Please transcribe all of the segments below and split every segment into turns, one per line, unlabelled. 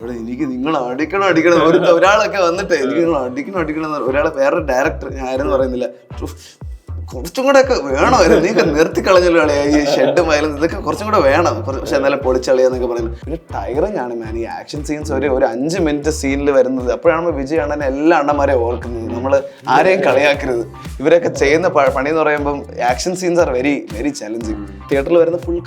എനിക്ക് നിങ്ങൾ അടിക്കണം ഒരാളൊക്കെ വന്നിട്ട് എനിക്ക് നിങ്ങൾ അടിക്കണം ഒരാളെ വേറെ ഡയറക്ടർ ആരെന്ന് പറയുന്നില്ല, കുറച്ചും കൂടെ ഒക്കെ വേണമായിരുന്നു, നീ നിർത്തി കളഞ്ഞല്ലോ കളിയാ ഈ ഷെഡ് വയലൻസ് ഇതൊക്കെ കുറച്ചും കൂടെ വേണം, പക്ഷെ എന്നാലും പൊളിച്ചളിയാന്നൊക്കെ പറയുന്നത്. പിന്നെ ടൈറിങ് ആണ് മാൻ, ഈ ആക്ഷൻ സീൻസ് ഒരു 5 മിനിറ്റ് സീനിൽ വരുന്നത്. അപ്പോഴാണ് വിജയ് അണ്ണനെ എല്ലാ അണ്ണന്മാരെ ഓർക്കുന്നത്. നമ്മൾ ആരെയും കളിയാക്കരുത്. ഇവരൊക്കെ ചെയ്യുന്ന പണി എന്ന് പറയുമ്പോൾ action scenes are very very challenging. തിയേറ്ററിൽ വരുന്ന ഫുൾ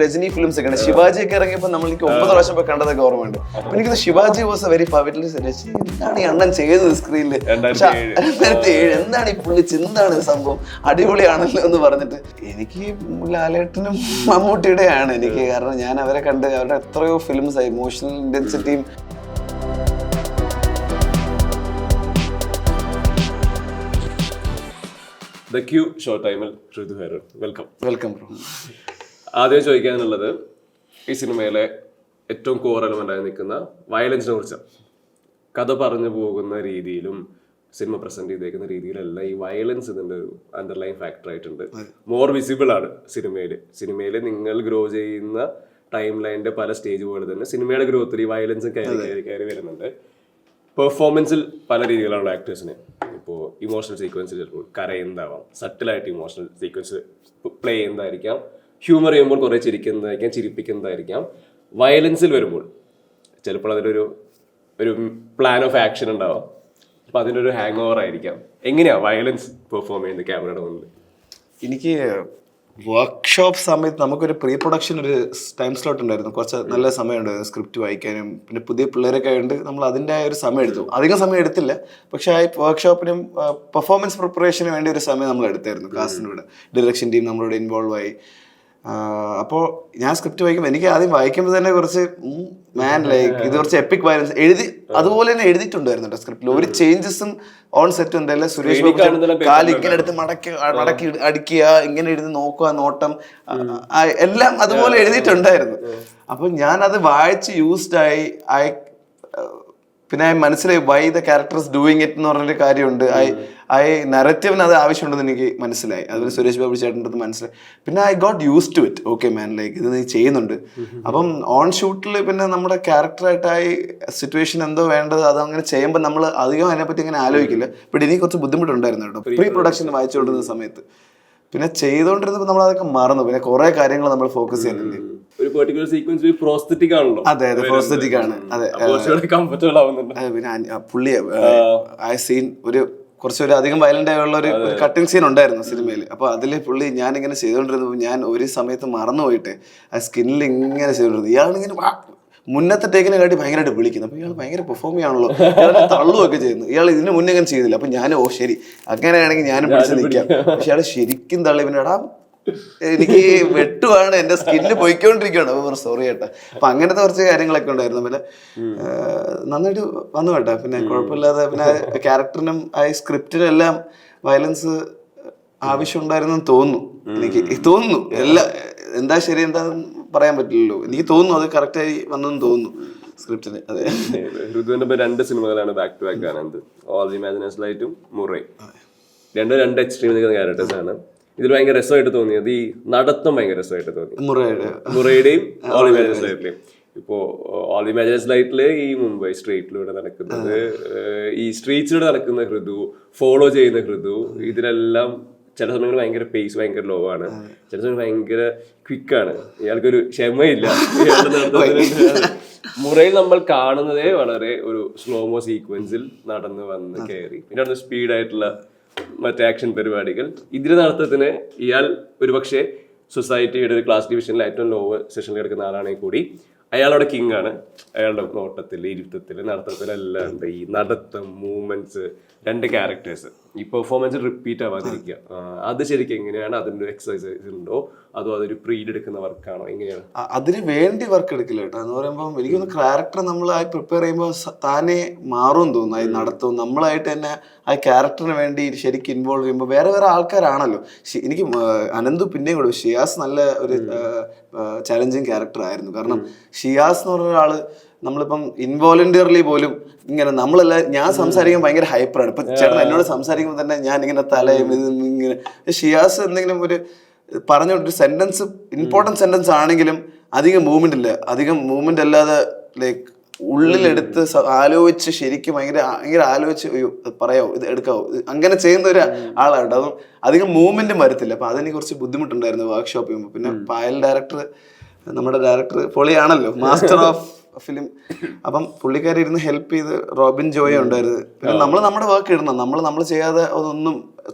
രജനി ഫിലിംസ് ഒക്കെയാണ്. ശിവാജിയൊക്കെ ഇറങ്ങിയപ്പോൾ നമ്മൾ എനിക്ക് 9 പ്രാവശ്യം പോയി കണ്ടതൊക്കെ ഓർമ്മയുണ്ട്. അപ്പൊ എനിക്ക് Shivaji was a very powerful. എന്താണ് ഈ അണ്ണൻ ചെയ്തത് സ്ക്രീനിൽ, 2007 എന്താണ് ഈ പുള്ളി, എന്താണ് സംഭവം, അടിപൊളിയാണല്ലോ എന്ന് പറഞ്ഞിട്ട്. എനിക്ക് ലാലേട്ടനും മമ്മൂട്ടിയുടെയാണ് എനിക്ക്, കാരണം ഞാൻ അവരെ കണ്ട് അവരുടെ എത്രയോ ഫിലിംസ് ആയി, ഇമോഷണൽ ഇന്റൻസിറ്റിയും.
ദ ക്യൂ ഷോ ടൈമിൽ ഋതു ഹെറൻ,
വെൽക്കം ബ്രോ.
ആദ്യം ചോദിക്കാനുള്ളത് ഈ സിനിമയിലെ ഏറ്റവും കോർ എലമെന്റായി നിൽക്കുന്ന വയലൻസിനെ കുറിച്ചാണ്. കഥ പറഞ്ഞു പോകുന്ന രീതിയിലും സിനിമ പ്രസന്റ് ചെയ്തേക്കുന്ന രീതിയിലല്ല ഈ വയലൻസ് ഇതിന്റെ ഒരു അണ്ടർലൈൻ ഫാക്ടർ ആയിട്ടുണ്ട്. മോർ വിസിബിൾ ആണ് സിനിമയിൽ നിങ്ങൾ ഗ്രോ ചെയ്യുന്ന ടൈം ലൈനിന്റെ പല സ്റ്റേജ് പോലെ തന്നെ സിനിമയുടെ ഗ്രോത്തിൽ ഈ വയലൻസ് കയറി വരുന്നുണ്ട്. പെർഫോമൻസിൽ പല രീതിയിലുള്ള ആക്ടേഴ്സിന് ഇപ്പോൾ ഇമോഷണൽ സീക്വൻസ് ചിലപ്പോൾ കരയുന്നതാവാം, സട്ടിലായിട്ട് ഇമോഷണൽ സീക്വൻസ് പ്ലേ ചെയ്യുന്നതായിരിക്കാം, ഹ്യൂമർ ചെയ്യുമ്പോൾ കുറേ ചിരിക്കുന്നതായിരിക്കാം, ചിരിപ്പിക്കുന്നതായിരിക്കാം. വയലൻസിൽ വരുമ്പോൾ ചിലപ്പോൾ അതിലൊരു പ്ലാൻ ഓഫ് ആക്ഷൻ ഉണ്ടാവാം, അപ്പൊ അതിനൊരു ഹാങ് ഓവർ ആയിരിക്കാം. എങ്ങനെയാ വയലൻസ് പെർഫോം ചെയ്യുന്നത് ക്യാമറയുടെ മുന്നിൽ?
എനിക്ക് വർക്ക്ഷോപ്പ് സമയത്ത് നമുക്കൊരു പ്രീ പ്രൊഡക്ഷൻ ഒരു ടൈം സ്ലോട്ട് ഉണ്ടായിരുന്നു, കുറച്ച് നല്ല സമയം ഉണ്ടായിരുന്നു സ്ക്രിപ്റ്റ് വായിക്കാനും. പിന്നെ പുതിയ പിള്ളേരൊക്കെ ആയതുകൊണ്ട് നമ്മൾ അതിൻ്റെ ഒരു സമയം എടുത്തു. അധികം സമയം എടുത്തില്ല, പക്ഷേ ആ വർക്ക്ഷോപ്പിനും പെർഫോമൻസ് പ്രിപ്പറേഷന് വേണ്ടി ഒരു സമയം നമ്മൾ എടുത്തായിരുന്നു. കാസ്റ്റിനോട് ഡയറക്ഷൻ ടീം നമ്മളോട് ഇൻവോൾവ് ആയി. അപ്പോൾ ഞാൻ സ്ക്രിപ്റ്റ് വായിക്കുമ്പോൾ എനിക്ക് ആദ്യം വായിക്കുമ്പോൾ തന്നെ കുറച്ച് ഇത് കുറച്ച് എപ്പിക് വയലൻസ് എഴുതി അതുപോലെ തന്നെ എഴുതിയിട്ടുണ്ടായിരുന്നു കേട്ടോ സ്ക്രിപ്റ്റിൽ. ഒരു ചേഞ്ചസും ഓൺ സെറ്റ് ഉണ്ടല്ലേ, സുരേഷ് ബാബു കാല് ഇങ്ങനെ എടുത്ത് മടക്കി അടിക്കുക, ഇങ്ങനെ എഴുതി നോക്കുക, നോട്ടം എല്ലാം അതുപോലെ എഴുതിയിട്ടുണ്ടായിരുന്നു. അപ്പൊ ഞാനത് വായിച്ച് യൂസ്ഡ് ആയി. പിന്നെ മനസ്സിലായി why the characters doing it എന്ന് പറഞ്ഞൊരു കാര്യമുണ്ട്. നറേറ്റീവിന് അത് ആവശ്യമുണ്ടെന്ന് എനിക്ക് മനസ്സിലായി. അതുപോലെ സുരേഷ് ബാബു ചേട്ടൻ്റെ അടുത്ത് മനസ്സിലായി. പിന്നെ I got use to it. Okay man, like ഇത് നീ ചെയ്യുന്നുണ്ട്. അപ്പം ഓൺ ഷൂട്ടിൽ പിന്നെ നമ്മുടെ ക്യാരക്ടറായിട്ടായി സിറ്റുവേഷൻ എന്തോ വേണ്ടത് അത് അങ്ങനെ ചെയ്യുമ്പോൾ നമ്മൾ അധികം അതിനെപ്പറ്റി അങ്ങനെ ആലോചിക്കില്ല. ബട്ട് എനിക്ക് കുറച്ച് ബുദ്ധിമുട്ടുണ്ടായിരുന്നു കേട്ടോ പ്രീ പ്രൊഡക്ഷൻ വായിച്ചുകൊണ്ടിരുന്ന സമയത്ത്. പിന്നെ ചെയ്തുകൊണ്ടിരുന്നപ്പോൾ നമ്മൾ അതൊക്കെ മറന്നു. പിന്നെ കുറെ കാര്യങ്ങൾ നമ്മൾ ഫോക്കസ് ചെയ്യുന്നില്ലേ.
ഒരു പെർട്ടിക്കുലർ സീക്വൻസ് പ്രോസ്തെറ്റിക് ആണല്ലോ.
അതെ പ്രോസ്തെറ്റിക് ആണ്. അതെ
കംഫർട്ടബിൾ ആവുന്നുണ്ട്.
പിന്നെ പുള്ളി ആ സീൻ കുറച്ചൊരു അധികം വയലന്റ് ആയുള്ള ഒരു കട്ടിങ് സീൻ ഉണ്ടായിരുന്നു സിനിമയിൽ. അപ്പൊ അതില് പുള്ളി ഞാനിങ്ങനെ ചെയ്തുകൊണ്ടിരുന്നപ്പോൾ ഞാൻ ഒരു സമയത്ത് മറന്നുപോയിട്ട് ആ സ്കിന്നിൽ ഇങ്ങനെ ചെയ്തുകൊണ്ടിരുന്നു. ഇയാളിങ്ങനെ മുന്നത്തെ ടേക്കിനെ കാട്ടി ഭയങ്കരമായിട്ട് വിളിക്കുന്നു. അപ്പൊ ഇയാൾ ഭയങ്കര പെർഫോം ചെയ്യാണല്ലോ, ഇയാൾ തള്ളുകയൊക്കെ ചെയ്യുന്നു. ഇയാൾ ഇതിന് മുന്നേ അങ്ങനെ ചെയ്തില്ല. അപ്പൊ ഞാൻ ശരി അങ്ങനെയാണെങ്കിൽ ഞാനും പിടിച്ച് നിൽക്കാം. പക്ഷെ ഇയാൾ ശരിക്കും തള്ളി. പിന്നെ എനിക്ക് വെട്ടുവാണ്, എന്റെ സ്കിന്നിൽ പോയിക്കൊണ്ടിരിക്കുകയാണ്. അപ്പൊ സോറി ചേട്ടാ. അപ്പൊ അങ്ങനത്തെ കുറച്ച് കാര്യങ്ങളൊക്കെ ഉണ്ടായിരുന്നു. പിന്നെ നന്നായിട്ട് വന്നു കേട്ടാ. പിന്നെ കുഴപ്പമില്ലാതെ പിന്നെ ക്യാരക്ടറിനും ആ സ്ക്രിപ്റ്റിനും എല്ലാം വയലൻസ് ആവശ്യം ഉണ്ടായിരുന്നു തോന്നുന്നു. എനിക്ക് തോന്നുന്നു. എന്താ ശരി എന്താന്ന് പറയാൻ പറ്റില്ലല്ലോ. എനിക്ക് തോന്നുന്നു അത് കറക്റ്റായി വന്നെന്ന് തോന്നുന്നു സ്ക്രിപ്റ്റിന്. അതെ,
ഋതുവിന്റെ 2 സിനിമകളാണ് ബാക്ക് ടു ബാക്ക് ആണ്. ഓൾ ദി ഇമാജിനേഷൻ ലൈറ്റും മുറൈ. രണ്ട് എക്സ്ട്രീം നിൽക്കുന്ന ക്യാരക്ടേഴ്സ് ആണ്. ഇതിൽ ഭയങ്കര രസമായിട്ട് തോന്നിയത് ഈ നടത്തം ഭയങ്കര രസമായിട്ട് തോന്നി മുറയുടെയും ഓൾ ഇമാജിനേഷൻ ലൈറ്റിലെയും. ഇപ്പോ ഓൾ ഇമാജിനേഷൻ ലൈറ്റില് ഈ മുംബൈ സ്ട്രീറ്റിലൂടെ നടക്കുന്നത്, ഈ സ്ട്രീറ്റ്സിലൂടെ നടക്കുന്ന ഹൃദു, ഫോളോ ചെയ്യുന്ന ഹൃദു, ഇതിലെല്ലാം ചില സമയങ്ങളിൽ ഭയങ്കര പേസ് ഭയങ്കര ലോ ആണ്, ചില സമയം ഭയങ്കര ക്വിക്കാണ്. ഇയാൾക്കൊരു ക്ഷമയില്ല. മുറയിൽ നമ്മൾ കാണുന്നതേ വളരെ ഒരു സ്ലോമോ സീക്വൻസിൽ നടന്ന് വന്ന് കയറി, പിന്നെ അവിടെ സ്പീഡായിട്ടുള്ള മറ്റേ ആക്ഷൻ പരിപാടികൾ. ഇതിന്റെ നടത്തത്തിന് ഇയാൾ ഒരുപക്ഷെ സൊസൈറ്റിയുടെ ഒരു ക്ലാസ് ഡിവിഷനിൽ ഏറ്റവും ലോ സെഷനിൽ കിടക്കുന്ന ആളാണെങ്കിൽ കൂടി അയാളുടെ കിങ് ആണ്. അയാളുടെ നോട്ടത്തിൽ, ഇരുത്തത്തിൽ, നടത്തത്തിലെല്ലാം ഉണ്ട് ഈ നടത്തം, മൂവ്മെന്റ്സ്. 2 ക്യാരക്ടേഴ്സ് ഈ പെർഫോമൻസ് റിപ്പീറ്റ് ആവാതിരിക്കുക, അത് ശരിക്കും എങ്ങനെയാണ്? അതിൻ്റെ എക്സസൈസ് ഉണ്ടോ അതോ അതൊരു പ്രീഡ് എടുക്കുന്ന വർക്കാണോ, എങ്ങനെയാണ്?
അതിന് വേണ്ടി വർക്ക് എടുക്കില്ല കേട്ടോ. എന്ന് പറയുമ്പോൾ എനിക്കൊന്ന് ക്യാരക്ടർ നമ്മളായി പ്രിപ്പയർ ചെയ്യുമ്പോൾ താനെ മാറും തോന്നുന്നു. അത് നടത്തും നമ്മളായിട്ട് തന്നെ ആ ക്യാരക്ടറിന് വേണ്ടി ശരിക്കും ഇൻവോൾവ് ചെയ്യുമ്പോൾ വേറെ ആൾക്കാരാണല്ലോ. എനിക്ക് അനന്തു പിന്നെയും കൂടെ ഷിയാസ് നല്ല ഒരു ചാലഞ്ചിങ് ക്യാരക്ടർ ആയിരുന്നു. കാരണം ഷിയാസ് എന്ന് പറഞ്ഞ ഒരാള് നമ്മളിപ്പം ഇൻവോളണ്ടിയർലി പോലും ഇങ്ങനെ നമ്മളെല്ലാം ഞാൻ സംസാരിക്കാൻ ഭയങ്കര ഹൈപ്പറാണ്. ഇപ്പൊ ചേട്ടൻ എന്നോട് സംസാരിക്കുമ്പോൾ തന്നെ ഞാൻ ഇങ്ങനെ തലയും ഇങ്ങനെ. ഷിയാസ് എന്തെങ്കിലും ഒരു പറഞ്ഞൊരു സെന്റൻസ് ഇമ്പോർട്ടൻറ്റ് സെന്റൻസ് ആണെങ്കിലും അധികം മൂവ്മെന്റ് ഇല്ല. അധികം മൂവ്മെന്റ് അല്ലാതെ ലൈക്ക് ഉള്ളിലെടുത്ത് ആലോചിച്ച് ശരിക്കും ഭയങ്കര ഭയങ്കര ആലോചിച്ച് പറയാവോ ഇത് എടുക്കാവോ അങ്ങനെ ചെയ്യുന്ന ഒരു ആളാണ്. അതും അധികം മൂവ്മെന്റും വരത്തില്ല. അപ്പൊ അതെനിക്ക് കുറച്ച് ബുദ്ധിമുട്ടുണ്ടായിരുന്നു വർക്ക്ഷോപ്പ് ചെയ്യുമ്പോൾ. പിന്നെ പായൽ ഡയറക്ടർ, നമ്മുടെ ഡയറക്ടർ പൊളിയാണല്ലോ, മാസ്റ്റർ ഓഫ് ഫിലിം. അപ്പം പുള്ളിക്കാരി ഇരുന്ന് ഹെൽപ്പ് ചെയ്ത്. റോബിൻ ജോയ ഉണ്ടായിരുന്നു. പിന്നെ നമ്മൾ നമ്മുടെ വർക്ക് ഇടണം. നമ്മൾ ചെയ്യാതെ അതൊന്നും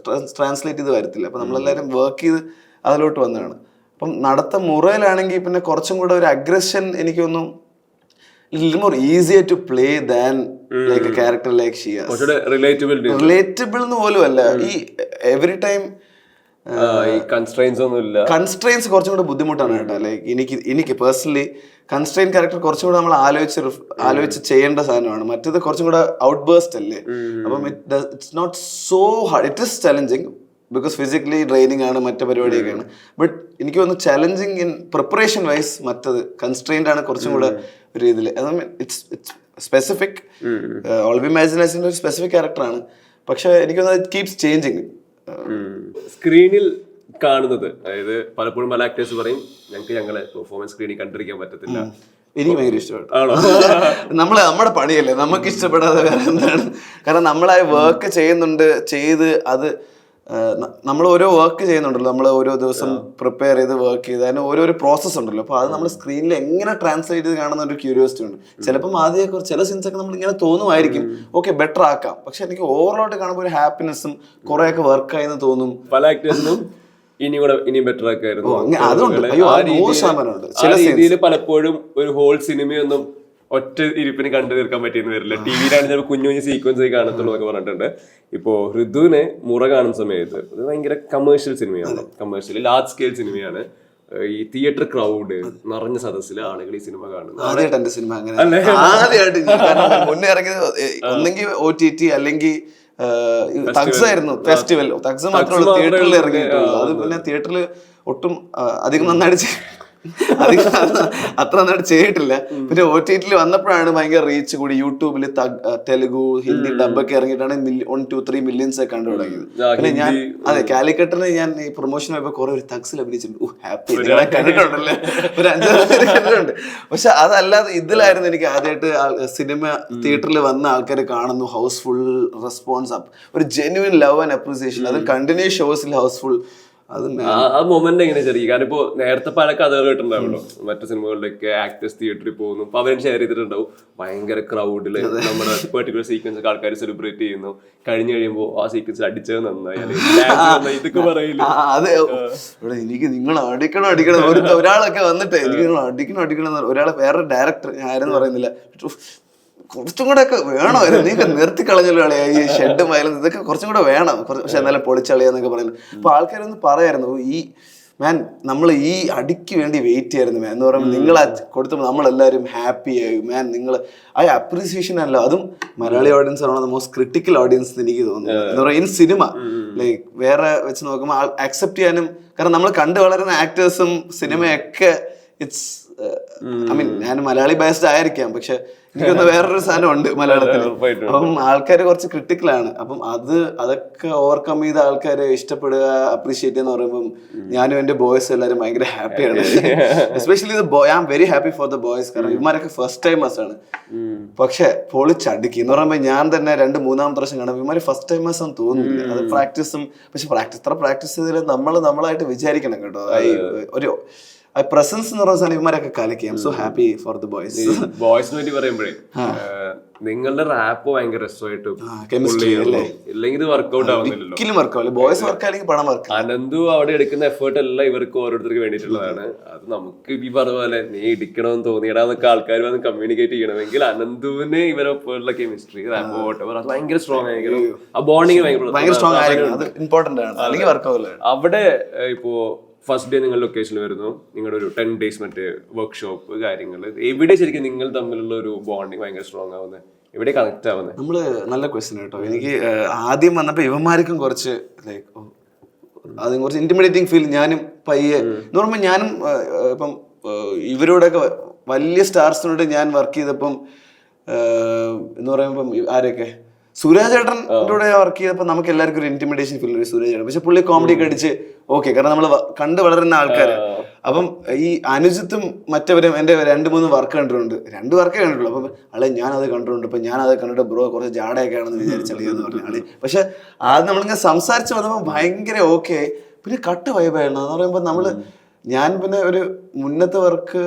ട്രാൻസ്ലേറ്റ് ചെയ്ത് വരത്തില്ല. അപ്പൊ നമ്മളെല്ലാവരും വർക്ക് ചെയ്ത് അതിലോട്ട് വന്നതാണ്. അപ്പം നടത്ത മുറയിലാണെങ്കിൽ പിന്നെ കുറച്ചും കൂടെ ഒരു അഗ്രഷൻ എനിക്കൊന്നും little more easier to play than like a character like she is. Relatable എന്ന് പോലും അല്ല. ഈ എവറി ടൈം കൺസ്ട്രെയിൻസ് കുറച്ചും കൂടെ ബുദ്ധിമുട്ടാണ് കേട്ടോ. ലൈക്ക് എനിക്ക് പേഴ്സണലി കൺസ്ട്രെയിൻ ക്യാരക്ടർ കുറച്ചും കൂടെ നമ്മൾ ആലോചിച്ച് ചെയ്യേണ്ട സാധനമാണ്. മറ്റേത് കുറച്ചും കൂടെ ഔട്ട് ബേസ്റ്റ് അല്ലേ. അപ്പം it's not so hard. It is challenging because physically draining ആണ്, മറ്റു പരിപാടിയൊക്കെയാണ്. ബട്ട് എനിക്ക് തോന്നുന്നു ചലഞ്ചിങ് ഇൻ പ്രിപ്പറേഷൻ വൈസ് മറ്റത് കൺസ്ട്രെയിൻഡ് ആണ് കുറച്ചും കൂടെ ഒരു ഇതിൽ. It's specific. ഓൾവി ഇമാജിനേഷൻ്റെ ഒരു സ്പെസിഫിക് ക്യാരക്ടറാണ്. പക്ഷെ എനിക്ക് തോന്നുന്നത് ഇറ്റ് കീപ്സ് ചേഞ്ചിങ്.
സ്ക്രീനിൽ കാണുന്നത്, അതായത് പലപ്പോഴും പല ആക്ടേഴ്സ് പറയും ഞങ്ങളെ പെർഫോമൻസ് സ്ക്രീനിൽ കണ്ടിരിക്കാൻ പറ്റത്തില്ല.
എനിക്ക് ഭയങ്കര ഇഷ്ടപ്പെട്ടു. നമ്മുടെ പണിയല്ലേ, നമുക്ക് ഇഷ്ടപ്പെടാതെ വേറെ എന്താണ്? കാരണം നമ്മളായി വർക്ക് ചെയ്യുന്നുണ്ട്, ചെയ്ത് അത് നമ്മൾ ഓരോ വർക്ക് ചെയ്യുന്നുണ്ടല്ലോ, നമ്മൾ ഓരോ ദിവസം പ്രിപ്പയർ ചെയ്ത് വർക്ക് ചെയ്ത് അതിന് ഓരോരോ പ്രോസസ്സ് ഉണ്ടല്ലോ. അപ്പോൾ അത് നമ്മൾ സ്ക്രീനിൽ എങ്ങനെ ട്രാൻസ്ലേറ്റ് ചെയ്ത് കാണുന്ന ഒരു ക്യൂരിയോസിറ്റി ഉണ്ട്. ചിലപ്പം ആദ്യമൊക്കെ ചില സീൻസൊക്കെ നമ്മൾ ഇങ്ങനെ തോന്നുമായിരിക്കും ഓക്കെ ബെറ്റർ ആക്കാം. പക്ഷെ എനിക്ക് ഓവറോട്ട് കാണുമ്പോൾ ഒരു ഹാപ്പിനെസ്സും കുറേയൊക്കെ വർക്കായെന്ന് തോന്നും.
പല ആക്ടേഴ്സിനും ഇനി ബെറ്റർ ആക്കായിരുന്നു.
ചില
രീതിയിൽ പലപ്പോഴും ഒരു ഹോൾ സിനിമയൊന്നും ഒറ്റ ഇരിപ്പിന് കണ്ടു തീർക്കാൻ പറ്റിയെന്ന് വരില്ല. ടിവിയിലാണ് ചിലപ്പോൾ കുഞ്ഞു കുഞ്ഞു സീക്വൻസ് കാണത്തുള്ളൂ എന്നൊക്കെ പറഞ്ഞിട്ടുണ്ട്. ഇപ്പോ ഋതുവിനെ മുറ കാണുന്ന സമയത്ത് അത് ഭയങ്കര കമേഴ്ഷ്യൽ സിനിമയാണ്, കമേഴ്ഷ്യൽ ലാർജ് സ്കെയിൽ സിനിമയാണ്. ഈ തിയേറ്റർ ക്രൗഡ് നിറഞ്ഞ സദസ്സിൽ ആളുകൾ ഈ സിനിമ കാണുന്നു.
ആദ്യമായിട്ട് സിനിമ അങ്ങനെ ആദ്യമായിട്ട് മുന്നേ ഇറങ്ങിയത് ഒന്നെങ്കിൽ OTT അല്ലെങ്കിൽ തഗ്സ് ആയിരുന്നു. ഫെസ്റ്റിവൽ തഗ്സ് മാത്രമേ തിയേറ്ററിൽ ഇറങ്ങിയിട്ടുള്ളൂ. അത് പിന്നെ തിയേറ്ററിൽ ഒട്ടും അധികം നന്നായിട്ട് അത്ര നന്നായിട്ട് ചെയ്തിട്ടില്ല. പിന്നെ OTT വന്നപ്പോഴാണ് ഭയങ്കര റീച്ച് കൂടി. യൂട്യൂബിൽ തെലുഗു, ഹിന്ദി ഡബൊക്കെ ഇറങ്ങിയിട്ടാണ് 1-2-3 മില്യൺസ് ഒക്കെ കണ്ടു തുടങ്ങിയത്. പിന്നെ ഞാൻ കാലിക്കട്ടിന് ഞാൻ ഈ പ്രൊമോഷൻ ആയപ്പോ കുറെ ഒരു തഗ്സിൽ അഭിനയിച്ചിട്ടുണ്ട്. ഹാപ്പി കണ്ടിട്ടുണ്ടല്ലേ, ഒരു 5-6 പേര് കണ്ടിട്ടുണ്ട്. പക്ഷെ അതല്ലാതെ ഇതിലായിരുന്നു എനിക്ക് ആദ്യമായിട്ട് സിനിമ തിയേറ്ററിൽ വന്ന ആൾക്കാർ കാണുന്നു, ഹൗസ്ഫുൾ റെസ്പോൺസ്, ഒരു ജെന്യുവൻ ലവ് ആൻഡ് അപ്രീസിയേഷൻ. അത് കണ്ടിന്യൂസ് ഷോസിൽ ഹൗസ്ഫുൾ.
ആ മൊമെന്റ് എങ്ങനെ ശരി? കാരണം ഇപ്പോ നേരത്തെ പല കഥകൾ കേട്ടിട്ടുണ്ടാവല്ലോ, മറ്റു സിനിമകളിലൊക്കെ ആക്ടേഴ്സ് തിയേറ്ററിൽ പോകുന്നു, അപ്പൊ അവരും ഷെയർ ചെയ്തിട്ടുണ്ടാവും ഭയങ്കര ക്രൗഡില് നമ്മുടെ പെർട്ടിക്കുലർ സീക്വൻസ് ഒക്കെ ആൾക്കാർ സെലിബ്രേറ്റ് ചെയ്യുന്നു. കഴിഞ്ഞു കഴിയുമ്പോ ആ സീക്വൻസ് അടിച്ചത് നന്നായി ഇതൊക്കെ പറയില്ല.
അതെ, എനിക്ക് നിങ്ങൾ അടിക്കണം ഒരാളൊക്കെ വന്നിട്ട് എനിക്ക് നിങ്ങൾ അടിക്കണം ഒരാളെ വേറെ ഡയറക്ടർ ആരെന്ന് പറയുന്നില്ല, കുറച്ചും കൂടെ ഒക്കെ വേണമായിരുന്നു, നീ നിർത്തി കളഞ്ഞല്ലോ കളിയാ ഈ ഷെഡ് വയലൻസ് ഇതൊക്കെ കുറച്ചും കൂടെ വേണം. പക്ഷെ എന്നാലും പൊളിച്ചളിയാന്നൊക്കെ പറയുന്നത്. അപ്പൊ ആൾക്കാരൊന്ന് പറയായിരുന്നു ഈ മാൻ നമ്മൾ ഈ അടിക്ക് വേണ്ടി വെയിറ്റ് ചെയ്യായിരുന്നു മാൻ എന്ന് പറയുമ്പോൾ നിങ്ങൾ കൊടുത്തപ്പോൾ നമ്മളെല്ലാവരും ഹാപ്പി ആയി മാൻ. നിങ്ങൾ ആ അപ്രീസിയേഷൻ അല്ല, അതും മലയാളി ഓഡിയൻസ് ആണ് മോസ്റ്റ് ക്രിട്ടിക്കൽ ഓഡിയൻസ് എനിക്ക് തോന്നുന്നു. എന്താ പറയുക, ഇൻ സിനിമ ലൈക്ക് വേറെ വെച്ച് നോക്കുമ്പോൾ അക്സെപ്റ്റ് ചെയ്യാനും, കാരണം നമ്മൾ കണ്ടു വളരുന്ന ആക്ടേഴ്സും സിനിമയൊക്കെ ഇറ്റ്സ് ഐ മീൻ ഞാൻ മലയാളി ബേസ്ഡ് ആയിരിക്കാം, പക്ഷെ എനിക്കൊന്ന് വേറൊരു സാധനം ഉണ്ട് മലയാളത്തിൽ. അപ്പം ആൾക്കാർ കുറച്ച് ക്രിട്ടിക്കലാണ്. അപ്പം അതൊക്കെ ഓവർകം ചെയ്ത ആൾക്കാരെ ഇഷ്ടപ്പെടുക, അപ്രീഷിയേറ്റ് എന്ന് പറയുമ്പോൾ ഞാനും എന്റെ ബോയ്സ് എല്ലാവരും ഭയങ്കര ഹാപ്പിയാണ്. Especially I am very happy for the boys. കാരണം ഇവന്മാരൊക്കെ ഫസ്റ്റ് ടൈമേഴ്സ് ആണ്. പക്ഷെ പൊളിച്ചടുക്കി എന്ന് പറയുമ്പോൾ ഞാൻ തന്നെ 2-3 വർഷം കാണും ഇവന്മാര് ഫസ്റ്റ് ടൈമേഴ്സ് എന്ന് തോന്നുന്നില്ല. അത് പ്രാക്ടീസും, പക്ഷെ പ്രാക്ടീസ് ചെയ്തതിൽ നമ്മളായിട്ട് വിചാരിക്കണം കേട്ടോ. ഒരു പ്രസൻസ് എന്ന് പറയുന്ന സാധനം ഇവന്മാരൊക്കെ കളിക്കാം. So happy for the boys.
ബോയ്സിനെ പറ്റി പറയുമ്പോഴേ നിങ്ങളുടെ റാപ്പ് ഭയങ്കര രസമായിട്ട് ഇല്ലെങ്കിൽ വർക്ക്ഔട്ട് ആവുന്നില്ലല്ലോ.
ബോയ്സ് വർക്ക് അല്ലെങ്കിൽ പണം വർക്ക്.
അനന്തു അവിടെ എടുക്കുന്ന എഫേർട്ട് എല്ലാം ഇവർക്ക് ഓരോരുത്തർക്ക് വേണ്ടിയിട്ടുള്ളതാണ്. അത് നമുക്ക് ഈ പറഞ്ഞ പോലെ നീ ഇടിക്കണമെന്ന് തോന്നിയിടാന്നൊക്കെ ആൾക്കാർ വന്ന് കമ്മ്യൂണിക്കേറ്റ് ചെയ്യണമെങ്കിൽ അനന്തുവിന് ഇവരൊപ്പമുള്ള കെമിസ്ട്രി റാപ്പ് വോട്ടെവർ അത് ഭയങ്കര സ്ട്രോങ് ആയിരിക്കണം. ആ ബോണ്ടിങ് ഭയങ്കര
സ്ട്രോങ് ആയിരിക്കണം. അത് ഇമ്പോർട്ടന്റ് ആണ്, അല്ലെങ്കിൽ വർക്ക് ആവില്ല.
അവിടെ ഇപ്പോ ഫസ്റ്റ് ഡേ നിങ്ങൾ ലൊക്കേഷനിൽ വരുന്നു, നിങ്ങളുടെ ഒരു 10 days മറ്റേ വർക്ക്ഷോപ്പ് കാര്യങ്ങൾ, എവിടെ ശരിക്കും നിങ്ങൾ തമ്മിലുള്ള ഒരു ബോണ്ടിങ് ഭയങ്കര സ്ട്രോങ് ആവുന്നത്, എവിടെ കണക്ട് ആവുന്നത്?
നമ്മള് നല്ല ക്വസ്റ്റ്യൻ കേട്ടോ. എനിക്ക് ആദ്യം വന്നപ്പോ ഇവന്മാർക്കും കുറച്ച് ലൈക്ക് ആദ്യം കുറച്ച് ഇന്റിമിഡേറ്റിംഗ് ഫീൽ. ഞാനും പയ്യെ എന്ന് പറയുമ്പോൾ ഞാനും ഇപ്പം ഇവരോടൊക്കെ വലിയ സ്റ്റാർസിനോട് ഞാൻ വർക്ക് ചെയ്തപ്പം എന്ന് പറയുമ്പം ആരൊക്കെ സുരാജ് ഏട്ടൻ്റെ കൂടെ വർക്ക് ചെയ്തപ്പോൾ നമുക്ക് എല്ലാവർക്കും ഒരു ഇന്റിമിഡേഷൻ ഫീൽ ഒരു സുരാജ് ഏട്ടൻ. പക്ഷെ പുള്ളി കോമഡി ഒക്കെ അടിച്ച് ഓക്കെ, കാരണം നമ്മൾ കണ്ടു വളരുന്ന ആൾക്കാർ. അപ്പം ഈ അനുജിത്തും മറ്റവരും എൻ്റെ 2-3 വർക്ക് കണ്ടിട്ടുണ്ട്, 2 വർക്കേ കണ്ടിട്ടുള്ളൂ. അപ്പം അളെ ഞാനത് കണ്ടിട്ടുണ്ട്, ഇപ്പം ഞാനത് കണ്ടിട്ട് ബ്രോ കുറച്ച് ജാടയൊക്കെ ആണെന്ന് വിചാരിച്ചളിയെന്ന് പറഞ്ഞു ആള്. പക്ഷെ അത് നമ്മളിങ്ങനെ സംസാരിച്ച് വന്നപ്പോൾ ഭയങ്കര ഓക്കെ, പിന്നെ കട്ട് വൈബായിരുന്നു. എന്ന് പറയുമ്പോൾ നമ്മള് ഞാൻ പിന്നെ ഒരു മുന്നത്തെ വർക്ക്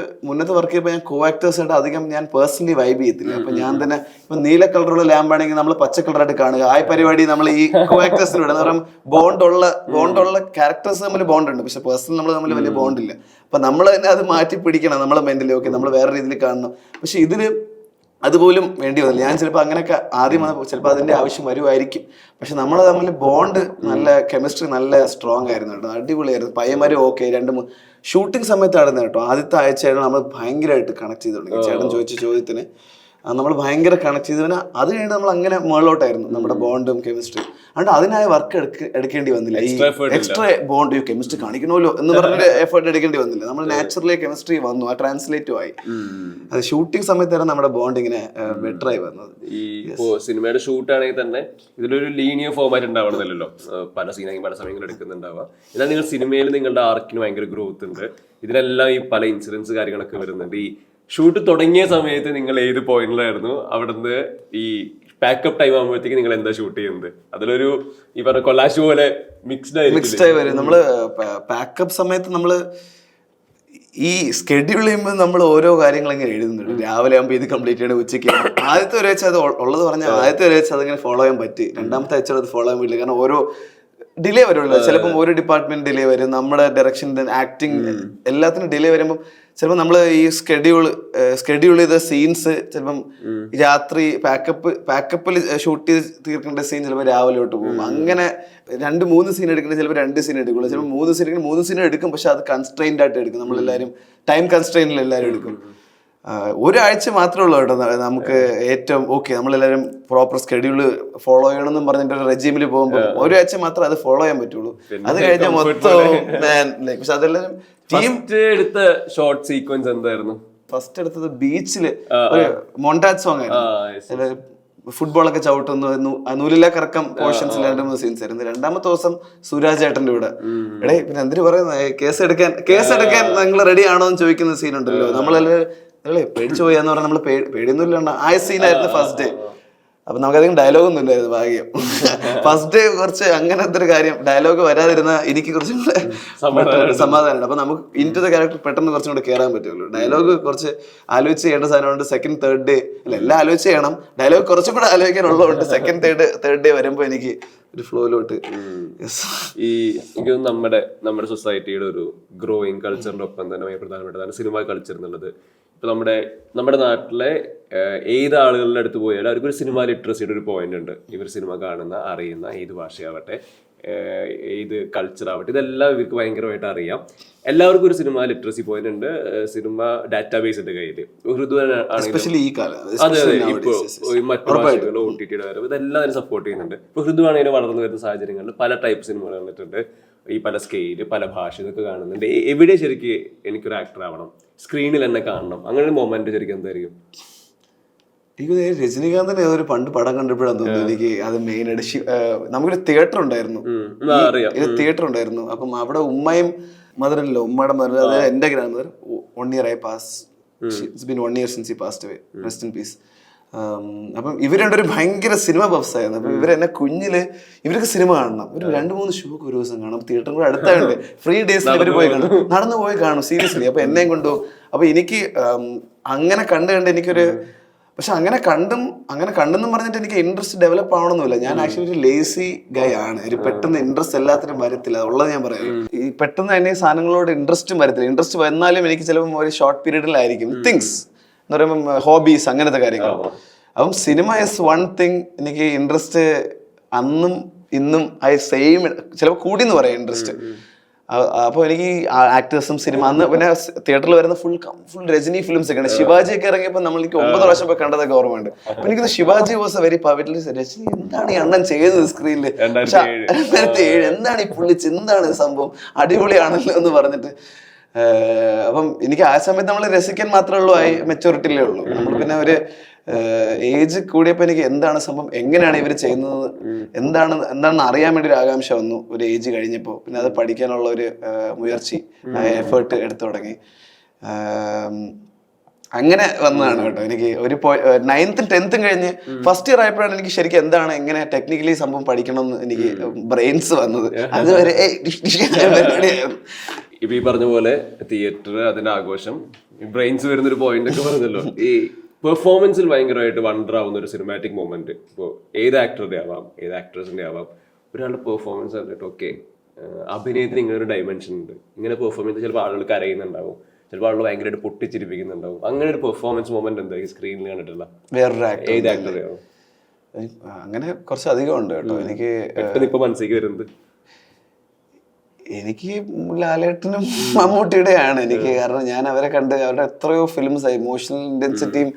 ചെയ്തപ്പോൾ ഞാൻ കോ ആക്ടേഴ്സായിട്ട് അധികം ഞാൻ പേഴ്സണലി വൈബ് ചെയ്യത്തില്ല. അപ്പൊ ഞാൻ തന്നെ ഇപ്പൊ നീല കളറുള്ള ലാമ്പാണെങ്കിൽ നമ്മൾ പച്ച കളറായിട്ട് കാണുക, ആ പരിപാടി നമ്മൾ ഈ കോ ആക്ടേഴ്സിലൂടെ എന്ന് പറയുമ്പോൾ ബോണ്ടുള്ള ക്യാരക്ടേഴ്സ് തമ്മിൽ ബോണ്ട് ഉണ്ട്, പക്ഷെ പേഴ്സണൽ നമ്മൾ തമ്മിൽ വലിയ ബോണ്ടില്ല. അപ്പൊ നമ്മൾ തന്നെ അത് മാറ്റി പിടിക്കണം, നമ്മളെ മെന്റലി ഓക്കെ നമ്മൾ വേറെ രീതിയിൽ കാണണം. പക്ഷെ ഇതില് അതുപോലും വേണ്ടി വന്നില്ല. ഞാൻ ചിലപ്പോൾ അങ്ങനെയൊക്കെ ആദ്യം വന്നപ്പോൾ ചിലപ്പോൾ അതിന്റെ ആവശ്യം വരുമായിരിക്കും. പക്ഷെ നമ്മൾ തമ്മിൽ ബോണ്ട് നല്ല കെമിസ്ട്രി നല്ല സ്ട്രോങ് ആയിരുന്നു കേട്ടോ, അടിപൊളിയായിരുന്നു. പയ്യന്മാരും ഓക്കെ 2-3 ഷൂട്ടിംഗ് സമയത്തായിരുന്നു കേട്ടോ. ആദ്യത്തെ ആഴ്ചയാണ് നമ്മൾ ഭയങ്കരമായിട്ട് കണക്ട് ചെയ്ത് തുടങ്ങി. ചേട്ടൻ ചോദിച്ച ചോദ്യത്തിന് നമ്മൾ ഭയങ്കര കണക്ട് ചെയ്തതിന് അത് കഴിഞ്ഞ് നമ്മൾ അങ്ങനെ മുകളിലോട്ടായിരുന്നു നമ്മുടെ ബോണ്ടും കെമിസ്ട്രിയും. അതുകൊണ്ട് അതിനായ വർക്ക് എടുക്കേണ്ടി വന്നില്ല. ഈ എക്സ്ട്രാ ബോണ്ട് കെമിസ്ട്രി കാണിക്കണമല്ലോ എന്ന് പറഞ്ഞൊരു എഫേർട്ട് എടുക്കേണ്ടി വന്നില്ല. നമ്മൾ നാച്ചുറലി കെമിസ്ട്രി വന്നു, ആ ട്രാൻസ്ലേറ്റും ആയി. അത് ഷൂട്ടിംഗ് സമയത്താണ് നമ്മുടെ ബോണ്ട് ഇങ്ങനെ ബെറ്റർ ആയി വന്നത്.
ഈ ഇപ്പോ സിനിമയുടെ ഷൂട്ട് ആണെങ്കിൽ തന്നെ ഇതിലൊരു ലീനിയർ ഫോർമാറ്റ് ഉണ്ടാവണമെന്നല്ലോ, പല സീനാണെങ്കിൽ പല സമയങ്ങളിൽ എടുക്കുന്നുണ്ടാവുക. എന്നാൽ നിങ്ങൾ സിനിമയിൽ നിങ്ങളുടെ ആർക്കിന് ഭയങ്കര ഗ്രോത്ത് ഉണ്ട്. ഇതിനെല്ലാം ഈ പല ഇൻസിഡൻസ് കാര്യങ്ങളൊക്കെ വരുന്നുണ്ട്. ഈ ഷൂട്ട് തുടങ്ങിയ സമയത്ത് നിങ്ങൾ ഏത് പോയിന്റിലായിരുന്നു? അവിടുന്ന് ഈ പാക്കപ്പ് ടൈം ആകുമ്പോഴത്തേക്ക് നിങ്ങൾ എന്താ ഷൂട്ട് ചെയ്യുന്നത്? അതിലൊരു ഈ പറഞ്ഞ കൊലാശ് പോലെ മിക്സ്ഡ്
ആയി വരും. നമ്മള് പാക്കപ്പ് സമയത്ത് നമ്മള് ഈ സ്കെഡ്യൂൾ ചെയ്യുമ്പോൾ നമ്മൾ ഓരോ കാര്യങ്ങൾ ഇങ്ങനെ എഴുതുന്നുണ്ട്. രാവിലെ ആകുമ്പോൾ ഇത് കംപ്ലീറ്റ് ചെയ്യണം, ഉച്ചയ്ക്ക് ആദ്യത്തെ ഒരാഴ്ച അത് ഉള്ളത് പറഞ്ഞാൽ ആദ്യത്തെ ഒരാഴ്ച അതിങ്ങനെ ഫോളോ ചെയ്യാൻ പറ്റി. രണ്ടാമത്തെ ആഴ്ച അത് ഫോളോ ചെയ്യാൻ പറ്റില്ല, കാരണം ഓരോ ഡിലേ വരുമല്ലോ. ചിലപ്പം ഒരു ഡിപ്പാർട്ട്മെന്റ് ഡിലേ വരും, നമ്മുടെ ഡയറക്ഷൻ ആക്ടിങ് എല്ലാത്തിനും ഡിലേ വരുമ്പോൾ ചിലപ്പോൾ നമ്മൾ ഈ സ്കെഡ്യൂൾ ചെയ്ത സീൻസ് ചിലപ്പം രാത്രി പാക്കപ്പിൽ ഷൂട്ട് ചെയ്ത് തീർക്കേണ്ട സീൻ ചിലപ്പോൾ രാവിലോട്ട് പോകും. അങ്ങനെ 2-3 സീൻ എടുക്കുന്നത് ചിലപ്പോൾ 2 സീൻ എടുക്കുള്ളൂ, ചിലപ്പോൾ 3 സീൻ എടുക്കുന്നത് 3 സീൻ എടുക്കും. പക്ഷെ അത് കൺസ്ട്രെയിൻഡ് ആയിട്ട് എടുക്കും. നമ്മളെല്ലാവരും ടൈം കൺസ്ട്രെയിനിൽ എല്ലാവരും എടുക്കും. ഒരാഴ്ച മാത്രമേ ഉള്ളൂ കേട്ടോ നമുക്ക് ഏറ്റവും ഓക്കെ, നമ്മളെല്ലാവരും പ്രോപ്പർ സ്കെഡ്യൂള് ഫോളോ ചെയ്യണമെന്നും പറഞ്ഞിട്ട് ഒരു റെജീമിൽ പോകുമ്പോൾ ഒരാഴ്ച മാത്രമേ അത് ഫോളോ ചെയ്യാൻ പറ്റുള്ളൂ. അത് കഴിഞ്ഞാൽ മൊത്തം പക്ഷെ അതെല്ലാം ടീം
എടുത്ത ഷോർട്ട് സീക്വൻസ് എന്തായിരുന്നു?
ഫസ്റ്റ് എടുത്തത് ബീച്ചില് ഒരു മൊണ്ടാജ് സോങ് ആയിരുന്നു. ഫുട്ബോളൊക്കെ ചവിട്ടുന്നു, നൂലില കറക്കം പോർഷൻസ് 2-3 സീൻസ് ആയിരുന്നു. രണ്ടാമത്തെ ദിവസം സുരാജ് ഏട്ടന്റെ കൂടെ എടേ പിന്നെ എന്തിനു പറയുന്നത് കേസ് എടുക്കാൻ നിങ്ങൾ റെഡി ആണോ എന്ന് ചോദിക്കുന്ന സീൻ ഉണ്ടല്ലോ. നമ്മളെല്ലാം പേടിച്ചു പോയാന്ന് പറഞ്ഞാൽ നമ്മൾ പേടിയൊന്നും ഇല്ലാണ്ട് ആ സീനായിരുന്നു ഫസ്റ്റ് ഡേ. അപ്പൊ നമുക്കധികം ഡയലോഗൊന്നും ഇല്ലായിരുന്നു, ഭാഗ്യം. ഫസ്റ്റ് ഡേ കുറച്ച് അങ്ങനത്തെ ഒരു കാര്യം ഡയലോഗ് വരാതിരുന്ന എനിക്ക് കുറച്ചും കൂടെ സമാധാനമാണ്. അപ്പൊ നമുക്ക് ഇൻറ്റു ദ ക്യാരക്ടർ പെട്ടെന്ന് കുറച്ചും കൂടെ കയറാൻ പറ്റുള്ളൂ. ഡയലോഗ് കുറച്ച് ആലോചിച്ച് ചെയ്യേണ്ട സാധനമുണ്ട്. സെക്കൻഡ് തേർഡ് ഡേ എല്ലാം ആലോചിച്ച് ചെയ്യണം. ഡയലോഗ് കുറച്ചും കൂടെ ആലോചിക്കാനുള്ളതുകൊണ്ട് സെക്കൻഡ് തേർഡ് ഡേ വരുമ്പോൾ എനിക്ക് ഒരു ഫ്ലോയിലോട്ട്
ഈ എനിക്ക് നമ്മുടെ സൊസൈറ്റിയുടെ ഒരു ഗ്രോയിങ് കൾച്ചറിന്റെ ഒപ്പം തന്നെ പ്രധാനപ്പെട്ടതാണ് സിനിമ കൾച്ചർ എന്നുള്ളത്. ഇപ്പൊ നമ്മുടെ നാട്ടിലെ ഏത് ആളുകളുടെ അടുത്ത് പോയാലും അവർക്കൊരു സിനിമ ലിറ്ററസിയുടെ ഒരു പോയിന്റ് ഉണ്ട്. ഇവർ സിനിമ കാണുന്ന അറിയുന്ന ഏത് ഭാഷയാവട്ടെ ഏത് കൾച്ചർ ആവട്ടെ ഇതെല്ലാം ഇവർക്ക് ഭയങ്കരമായിട്ട് അറിയാം. എല്ലാവർക്കും ഒരു സിനിമ ലിറ്ററസി പോയിന്റ് ഉണ്ട്, സിനിമ ഡാറ്റാബേസ് ഉണ്ട് കയ്യിൽ. അതെ ഇപ്പോൾ മറ്റു ഭാഷകൾ OTT വരവ് ഇതെല്ലാം അതിനെ സപ്പോർട്ട് ചെയ്യുന്നുണ്ട്. ഇപ്പൊ ഹൃദുവാണെങ്കിലും വളർന്നു വരുന്ന സാഹചര്യങ്ങളിൽ പല ടൈപ്പ് സിനിമകൾ വന്നിട്ടുണ്ട്. ഈ പല സ്കെയില് പല ഭാഷ ഇതൊക്കെ കാണുന്നുണ്ട്. എവിടെ ശരിക്കും എനിക്കൊരു ആക്ടർ ആവണം, സ്ക്രീനിൽ എന്നെ കാണണം, അങ്ങനെ ഒരു മൊമെന്റ് ശരിക്കും എന്തായിരിക്കും?
എനിക്ക് രജനീകാന്തിന്റെ ഏതൊരു പണ്ട് പടം കണ്ടപ്പോഴാണ് തോന്നുന്നു എനിക്ക് അത് മെയിൻ ആയിട്ട്. നമുക്കൊരു തിയേറ്റർ ഉണ്ടായിരുന്നു, അപ്പം അവിടെ ഉമ്മയും മദറിലോ ഉമ്മയുടെ മദർ, അതായത് എന്റെ ഗ്രാൻഡ് മദർ 1 year ആയി pass. It's been 1 year since he passed away. Rest in peace. അപ്പം ഇവർ രണ്ടൊരു ഭയങ്കര സിനിമ ബഫ്സ് ആയിരുന്നു. അപ്പൊ ഇവരെന്നെ കുഞ്ഞില് ഇവർക്ക് സിനിമ കാണണം, ഒരു 2-3 ഷോക്ക് ഒരു ദിവസം കാണും. തിയേറ്ററും കൂടെ അടുത്തായുണ്ട്, ഫ്രീ ഡേയ്സിൽ ഇവർ പോയി കാണും, നടന്നു പോയി കാണും സീരിയസ്ലി. അപ്പൊ എന്നെയും കൊണ്ടുപോകും. അപ്പൊ എനിക്ക് അങ്ങനെ കണ്ട് എനിക്കൊരു പക്ഷെ അങ്ങനെ കണ്ടെന്നും പറഞ്ഞിട്ട് എനിക്ക് ഇൻട്രസ്റ്റ് ഡെവലപ്പ് ആവണമെന്നില്ല. ഞാൻ ആക്ച്വലി ഒരു ലേസി ഗൈ ആണ്. ഒരു പെട്ടെന്ന് ഇൻട്രസ്റ്റ് എല്ലാത്തിനും വരത്തില്ല, അതുള്ളത് ഞാൻ പറയാം. ഈ പെട്ടെന്ന് തന്നെ സാധനങ്ങളോട് ഇൻട്രസ്റ്റും വരത്തില്ല. ഇൻട്രസ്റ്റ് വന്നാലും എനിക്ക് ചിലപ്പോൾ ഒരു ഷോർട്ട് പീരീഡിലായിരിക്കും. തിങ്സ് എന്ന് പറയുമ്പോൾ ഹോബീസ് അങ്ങനത്തെ കാര്യങ്ങൾ. അപ്പം സിനിമ ഇസ് വൺ തിങ്. എനിക്ക് ഇൻട്രസ്റ്റ് അന്നും ഇന്നും സെയിം, ചിലപ്പോൾ കൂടി എന്ന് പറയാം ഇൻട്രസ്റ്റ്. അപ്പോൾ എനിക്ക് ആക്ടേഴ്സും സിനിമ അന്ന് പിന്നെ തിയേറ്ററിൽ വരുന്ന ഫുൾ രജനി ഫിലിംസ് ഒക്കെയാണ്. ശിവാജി ഒക്കെ ഇറങ്ങിയപ്പോൾ നമ്മൾക്ക് 9 പ്രാവശ്യം പോയി കണ്ടതൊക്കെ ഓർമ്മയുണ്ട്. അപ്പൊ എനിക്ക് Shivaji was a very powerful. Rajini എന്താണ് ഈ അണ്ണൻ ചെയ്തത് സ്ക്രീനിൽ, 2007 എന്താണ് ഈ പുള്ളിച്ച്, എന്താണ് സംഭവം, അടിപൊളിയാണല്ലോ എന്ന് പറഞ്ഞിട്ട്. അപ്പം എനിക്ക് ആ സമയത്ത് നമ്മൾ രസിക്കാൻ മാത്രമേ ഉള്ളൂ, മെച്ചൂരിറ്റിയിലേ ഉള്ളൂ. നമ്മൾ പിന്നെ ഒരു ഏജ് കൂടിയപ്പോൾ എനിക്ക് എന്താണ് സംഭവം, എങ്ങനെയാണ് ഇവർ ചെയ്യുന്നത്, എന്താണെന്ന് അറിയാൻ വേണ്ടി ഒരു ആകാംക്ഷ വന്നു ഒരു ഏജ് കഴിഞ്ഞപ്പോൾ. പിന്നെ അത് പഠിക്കാനുള്ള ഒരു മുയർച്ചി, എഫേർട്ട് എടുത്തു തുടങ്ങി. അങ്ങനെ വന്നതാണ് കേട്ടോ. എനിക്ക് ഒരു 9th 10th കഴിഞ്ഞ് ഫസ്റ്റ് ഇയർ ആയപ്പോഴാണ് എനിക്ക് ശരിക്കും എന്താണ് എങ്ങനെ ടെക്നിക്കലി സംഭവം പഠിക്കണം എന്ന് എനിക്ക് ബ്രെയിൻസ് വന്നത്. അതുവരെ
ഇപ്പൊ ഈ പറഞ്ഞ പോലെ തിയേറ്റർ, അതിന്റെ ആഘോഷം, ബ്രെയിൻസ് വരുന്നൊരു പോയിന്റ് ഒക്കെ പറഞ്ഞല്ലോ. ഈ പെർഫോമൻസിൽ ഭയങ്കരമായിട്ട് വണ്ടർ ആവുന്ന ഒരു സിനിമാറ്റിക് മൊമെന്റ് ഇപ്പോൾ ഏത് ആക്ടറുടെ ആവാം, ഏത് ആക്ട്രസിന്റെ ആവാം, ഒരാളുടെ പെർഫോമൻസ് കണ്ടിട്ട് ഓക്കെ അഭിനയത്തിന് ഇങ്ങനെ ഒരു ഡയമെൻഷൻ ഉണ്ട്, ഇങ്ങനെ പെർഫോമൻസ് ചിലപ്പോൾ ആളുകൾ കരയുന്നുണ്ടാവും, ചിലപ്പോൾ ആളുകൾ ഭയങ്കരമായിട്ട് പൊട്ടിച്ചിരിപ്പിക്കുന്നുണ്ടാവും. അങ്ങനെ ഒരു പെർഫോമൻസ് മൊമെന്റ് എന്താ ഈ സ്ക്രീനിൽ കണ്ടിട്ടുള്ള
വേറൊരു
ഏത് ആക്ടറുടെ ആവാം?
അങ്ങനെ കുറച്ച് അധികം ഉണ്ട് കേട്ടോ. എനിക്ക്
ഇപ്പൊ മനസ്സിലേക്ക് വരുന്നത്
എനിക്ക് ലാലേട്ടനും മമ്മൂട്ടിയുടെയാണ് എനിക്ക്. കാരണം ഞാൻ അവരെ കണ്ട് അവരുടെ എത്രയോ ഫിലിംസ് ഇമോഷണൽ ഇന്റൻസിറ്റിയും,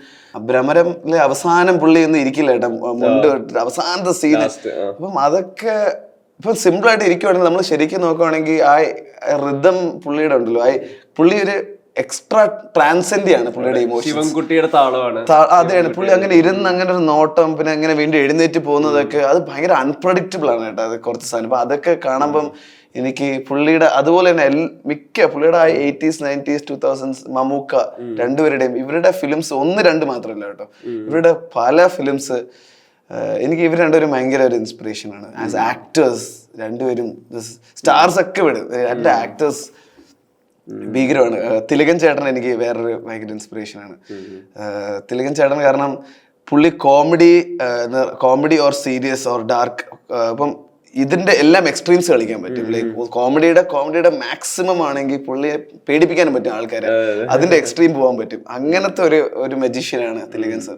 ഭ്രമരത്തിലെ അവസാനം പുള്ളി ഒന്നും ഇരിക്കില്ല കേട്ടോ, മുണ്ട് അവസാനത്തെ സീന്. അപ്പം അതൊക്കെ ഇപ്പൊ സിമ്പിൾ ആയിട്ട് ഇരിക്കുവാണെങ്കിൽ നമ്മൾ ശരിക്കും നോക്കുവാണെങ്കിൽ ആ റിതം പുള്ളിയുടെ ഉണ്ടല്ലോ, പുള്ളി ഒരു എക്സ്ട്രാ ട്രാൻസെൻഡിയാണ് പുള്ളിയുടെ ഇമോഷൻ.
ശിവൻകുട്ടിയുടെ താളമാണ്
അതെയാണ് പുള്ളി അങ്ങനെ ഇരുന്ന് അങ്ങനെ ഒരു നോട്ടം, പിന്നെ അങ്ങനെ വീണ്ടും എഴുന്നേറ്റ് പോകുന്നതൊക്കെ അത് ഭയങ്കര അൺപ്രഡിക്റ്റബിൾ ആണ് കേട്ടോ. അത് കുറച്ച് സാധനം അപ്പൊ അതൊക്കെ കാണുമ്പം എനിക്ക് പുള്ളിയുടെ അതുപോലെ തന്നെ മിക്ക പുള്ളിയുടെ 80s 90s 2000s മമ്മൂക്ക രണ്ടുപേരുടെയും ഇവരുടെ ഫിലിംസ് 1-2 മാത്രമല്ല കേട്ടോ, ഇവരുടെ പല ഫിലിംസ് എനിക്ക് ഇവർ രണ്ടുപേരും ഭയങ്കര ഒരു ഇൻസ്പിറേഷൻ ആണ് ആസ് ആക്ടേഴ്സ്. രണ്ടുപേരും സ്റ്റാർസ് ഒക്കെ വിടും, രണ്ട് ആക്ടേഴ്സ് ഭീകരമാണ്. തിലകൻ ചേട്ടൻ എനിക്ക് വേറൊരു ഭയങ്കര ഇൻസ്പിറേഷൻ ആണ്. തിലകൻ ചേട്ടൻ കാരണം പുള്ളി comedy or serious or dark, ഇപ്പം ഇതിന്റെ എല്ലാം എക്സ്ട്രീംസ് കളിക്കാൻ പറ്റും. ലൈക്ക് കോമഡിയുടെ മാക്സിമം ആണെങ്കിൽ പുള്ളിയെ പേടിപ്പിക്കാനും പറ്റും ആൾക്കാരെ, അതിന്റെ എക്സ്ട്രീം പോകാൻ പറ്റും. അങ്ങനത്തെ ഒരു മജീഷ്യനാണ് തിലകൻ സർ.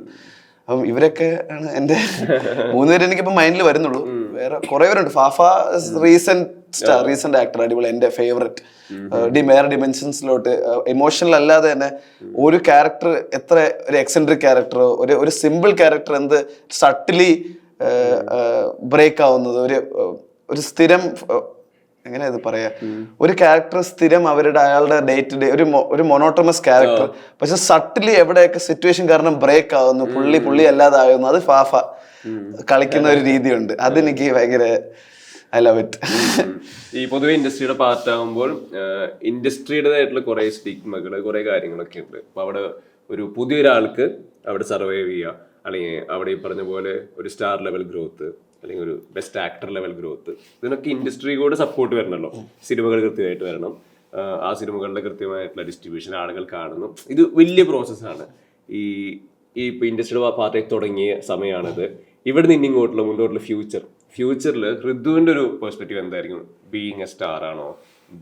അപ്പം ഇവരൊക്കെ ആണ് എന്റെ 3 പേര് എനിക്കിപ്പോ മൈൻഡിൽ വരുന്നുള്ളൂ. വേറെ കുറെ പേരുണ്ട്. ഫാഫ റീസെന്റ് ആക്ടർ, അടിപൊളി, എന്റെ ഫേവറേറ്റ്. വേറെ ഡിമെൻഷൻസിലോട്ട് ഇമോഷണൽ അല്ലാതെ തന്നെ ഒരു ക്യാരക്ടർ എത്ര ഒരു എക്സെൻട്രിക് ക്യാരക്ടറോ ഒരു സിമ്പിൾ ക്യാരക്ടർ എന്ത് സട്ടിലി ബ്രേക്ക് ആവുന്നത്, ഒരു സ്ഥിരം എങ്ങനെ ഇത് പറയാ, ഒരു ക്യാരക്ടർ സ്ഥിരം അയാളുടെ ഡേ ടു ഡേ ഒരു മൊണോട്ടമസ് ക്യാരക്ടർ, പക്ഷെ സട്ടിലി എവിടെയൊക്കെ സിറ്റുവേഷൻ കാരണം ബ്രേക്ക് ആവുന്നു, പുള്ളി അല്ലാതാകുന്നു. അത് ഫാഫ കളിക്കുന്ന ഒരു രീതിയുണ്ട്. അതെനിക്ക് ഭയങ്കര ഐ ലവ് ഇറ്റ്.
ഈ പൊതുവെ ഇൻഡസ്ട്രിയുടെ പാർട്ട് ആകുമ്പോൾ ഇൻഡസ്ട്രിയുടേതായിട്ടുള്ള കുറെ സ്റ്റിഗ്മകള്, കുറെ കാര്യങ്ങളൊക്കെ ഉണ്ട്. അപ്പൊ അവിടെ ഒരു പുതിയൊരാൾക്ക് അവിടെ സർവൈവ് ചെയ്യുക, അല്ലെങ്കിൽ അവിടെ ഈ പറഞ്ഞ പോലെ ഒരു സ്റ്റാർ ലെവൽ ഗ്രോത്ത്, അല്ലെങ്കിൽ ഒരു ബെസ്റ്റ് ആക്ടർ ലെവൽ ഗ്രോത്ത്, ഇതിനൊക്കെ ഇൻഡസ്ട്രി കൂടെ സപ്പോർട്ട് വരണമല്ലോ. സിനിമകൾ കൃത്യമായിട്ട് വരണം, ആ സിനിമകളുടെ കൃത്യമായിട്ടുള്ള ഡിസ്ട്രിബ്യൂഷൻ ആളുകൾ കാണുന്നു. ഇത് വലിയ പ്രോസസ്സാണ്. ഈ ഇപ്പൊ ഇൻഡസ്ട്രിയുടെ പാർട്ടി തുടങ്ങിയ സമയമാണിത്. ഇവിടെ നിന്ന് ഇങ്ങോട്ടുള്ള മുന്നോട്ടുള്ള ഫ്യൂച്ചറിൽ ഋതുവിന്റെ ഒരു പെർസ്പെക്റ്റീവ് എന്തായിരിക്കും? ബീയിങ് എ സ്റ്റാർ ആണോ,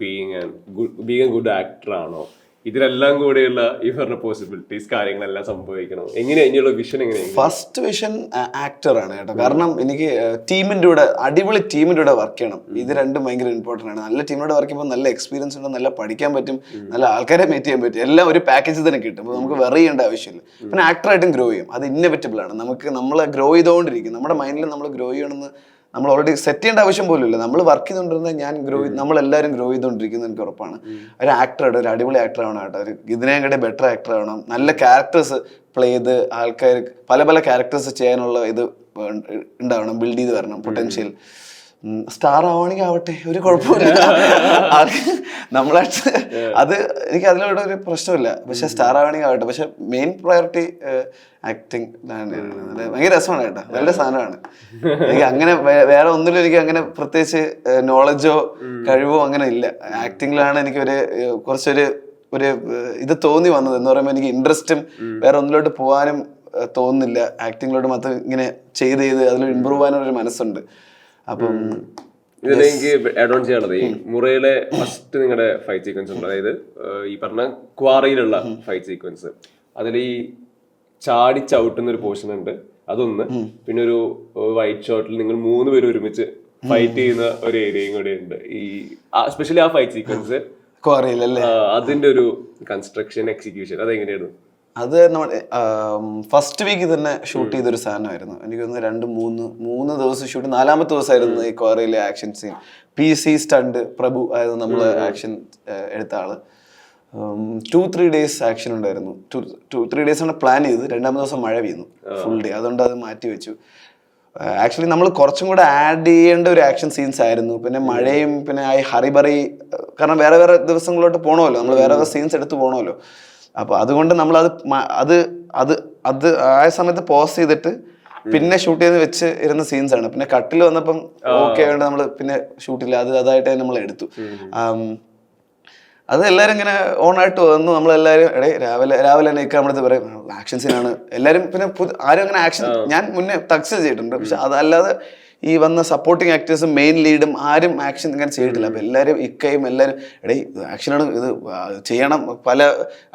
ബീയിങ് എ ഗുഡ് ആക്ടർ ആണോ? ഇതിലെല്ലാം കൂടെയുള്ള ഈ പറഞ്ഞ പോസിബിലിറ്റീസ് കാര്യങ്ങളെല്ലാം സംഭവിക്കണം. ഇനിയുള്ള വിഷൻ എങ്ങനെയാണ്?
ഫസ്റ്റ് വിഷൻ ആക്ടർ ആണ് കേട്ടോ. കാരണം എനിക്ക് ടീമിന്റെ കൂടെ അടിപൊളി ടീമിന്റെ കൂടെ വർക്ക് ചെയ്യണം. ഇത് രണ്ടും ഭയങ്കര ഇമ്പോർട്ടന്റ് ആണ്. നല്ല ടീമിനോട് വർക്ക് ചെയ്യുമ്പോൾ നല്ല എക്സ്പീരിയൻസ് ഉണ്ട്, നല്ല പഠിക്കാൻ പറ്റും, നല്ല ആൾക്കാരെ മീറ്റ് ചെയ്യാൻ പറ്റും, എല്ലാം ഒരു പാക്കേജ് തന്നെ കിട്ടും. അപ്പോൾ നമുക്ക് വെറി ചെയ്യേണ്ട ആവശ്യമില്ല. പിന്നെ ആക്ടറായിട്ടും ഗ്രോ ചെയ്യും, അത് ഇന്നോവേറ്റബിൾ ആണ്. നമ്മൾ ഗ്രോ ചെയ്തുകൊണ്ടിരിക്കും. നമ്മുടെ മൈൻഡിൽ നമ്മൾ ഗ്രോ ചെയ്യണമെന്ന് നമ്മൾ ഓൾറെഡി സെറ്റ് ചെയ്യേണ്ട ആവശ്യം പോലും ഇല്ല. നമ്മൾ വർക്ക് ചെയ്തുകൊണ്ടിരുന്നത് നമ്മളെല്ലാവരും ഗ്രോ ചെയ്തുകൊണ്ടിരിക്കുന്നത് എനിക്ക് ഉറപ്പാണ്. ഒരു ആക്ടറായിട്ട് ഒരു അടിപൊളി ആക്ടർ ആവണം കേട്ടോ. ഇതിനെയും കൂടെ ബെറ്റർ ആക്ടർ ആവണം. നല്ല ക്യാരക്ടേഴ്സ് പ്ലേ ചെയ്ത് ആൾക്കാർ പല ക്യാരക്ടേഴ്സ് ചെയ്യാനുള്ള ഇത് ഉണ്ടാവണം, ബിൽഡ് ചെയ്ത് വരണം പൊട്ടൻഷ്യൽ. സ്റ്റാർ ആവുകയാണെങ്കിൽ ആവട്ടെ, ഒരു കുഴപ്പമില്ല. നമ്മളായിട്ട് അത് എനിക്ക് അതിലൂടെ ഒരു പ്രശ്നമില്ല. പക്ഷെ സ്റ്റാർ ആവുകയാണെങ്കിൽ ആവട്ടെ. പക്ഷെ മെയിൻ പ്രയോറിറ്റി ആക്ടിങ് ഭയങ്കര രസമാണ് കേട്ടോ, നല്ല സാധനമാണ്. എനിക്ക് അങ്ങനെ വേറെ ഒന്നിലും എനിക്ക് അങ്ങനെ പ്രത്യേകിച്ച് നോളജോ കഴിവോ അങ്ങനെ ഇല്ല. ആക്ടിങ്ങിലാണ് എനിക്കൊരു കുറച്ചൊരു ഇത് തോന്നി വന്നത്. എന്ന് പറയുമ്പോൾ എനിക്ക് ഇൻട്രസ്റ്റും വേറെ ഒന്നിലോട്ട് പോകാനും തോന്നുന്നില്ല. ആക്ടിങ്ങിലോട്ട് മാത്രം ഇങ്ങനെ ചെയ്ത് അതിൽ ഇമ്പ്രൂവ് ചെയ്യാനൊരു മനസ്സുണ്ട്. അപ്പം
ഇതിലെനിക്ക് ആഡ് ഓൺ ചെയ്യാനുള്ളത് ഈ മുറയിലെ ഫസ്റ്റ് നിങ്ങളുടെ ഫൈറ്റ് സീക്വൻസ് ഉണ്ട്. അതായത് ഈ പറഞ്ഞ ക്വാറിയിലുള്ള ഫൈറ്റ് സീക്വൻസ്, അതിൽ ഈ ചാടി ചവിട്ടുന്ന ഒരു പോർഷൻ ഉണ്ട്, അതൊന്ന്. പിന്നെ ഒരു വൈറ്റ് ഷോട്ടിൽ നിങ്ങൾ 3 പേര് ഒരുമിച്ച് ഫൈറ്റ് ചെയ്യുന്ന ഒരു ഏരിയയും കൂടെ ഉണ്ട്. ഈ സ്പെഷ്യലി ആ ഫൈറ്റ് സീക്വൻസ് അതിന്റെ ഒരു കൺസ്ട്രക്ഷൻ എക്സിക്യൂഷൻ അതെങ്ങനെയാണ്?
അത് നമ്മൾ ഫസ്റ്റ് വീക്ക് തന്നെ ഷൂട്ട് ചെയ്തൊരു സാധനമായിരുന്നു. എനിക്കൊന്ന് 2-3 ദിവസം ഷൂട്ട്. 4ാമത്തെ ദിവസമായിരുന്നു ഈ ക്വാറിയിലെ ആക്ഷൻ സീൻ. PC സ്റ്റണ്ട് പ്രഭു ആയിരുന്നു നമ്മൾ ആക്ഷൻ എടുത്ത ആള്. 2-3 ഡേയ്സ് ആക്ഷൻ ഉണ്ടായിരുന്നു. 2-3 ഡേയ്സ് ആണ് പ്ലാൻ ചെയ്ത്. 2-ാമത്തെ ദിവസം മഴ പെയ്യുന്നു ഫുൾ ഡേ. അതുകൊണ്ട് അത് മാറ്റി വെച്ചു. ആക്ച്വലി നമ്മൾ കുറച്ചും കൂടെ ആഡ് ചെയ്യേണ്ട ഒരു ആക്ഷൻ സീൻസ് ആയിരുന്നു. പിന്നെ മഴയും പിന്നെ ഈ ഹറിബറി, കാരണം വേറെ വേറെ ദിവസങ്ങളിലോട്ട് പോകണമല്ലോ, നമ്മൾ വേറെ വേറെ സീൻസ് എടുത്ത് പോകണമല്ലോ. അപ്പോൾ അതുകൊണ്ട് നമ്മളത് അത് ആ സമയത്ത് പോസ് ചെയ്തിട്ട് പിന്നെ ഷൂട്ട് ചെയ്ത് വെച്ച് ഇരുന്ന സീൻസ് ആണ്. പിന്നെ കട്ടിൽ വന്നപ്പം ഓക്കെ ആയതുകൊണ്ട് നമ്മൾ പിന്നെ ഷൂട്ടില്ല, അതായിട്ട് നമ്മൾ എടുത്തു. അത് എല്ലാവരും ഇങ്ങനെ ഓണായിട്ട് വന്നു. നമ്മളെല്ലാവരും രാവിലെ തന്നെ നമ്മളടുത്ത് പറയും ആക്ഷൻ സീനാണ് എല്ലാവരും. പിന്നെ ആരും അങ്ങനെ ആക്ഷൻ, ഞാൻ മുന്നേ തക്സ് ചെയ്തിട്ടുണ്ട്, പക്ഷെ അതല്ലാതെ ഈ വന്ന സപ്പോർട്ടിങ് ആക്ടേഴ്സും മെയിൻ ലീഡും ആരും ആക്ഷൻ ഇങ്ങനെ ചെയ്തിട്ടില്ല. അപ്പം എല്ലാവരും ഇക്കയും എല്ലാവരും ആക്ഷനാണ് ഇത് ചെയ്യണം, പല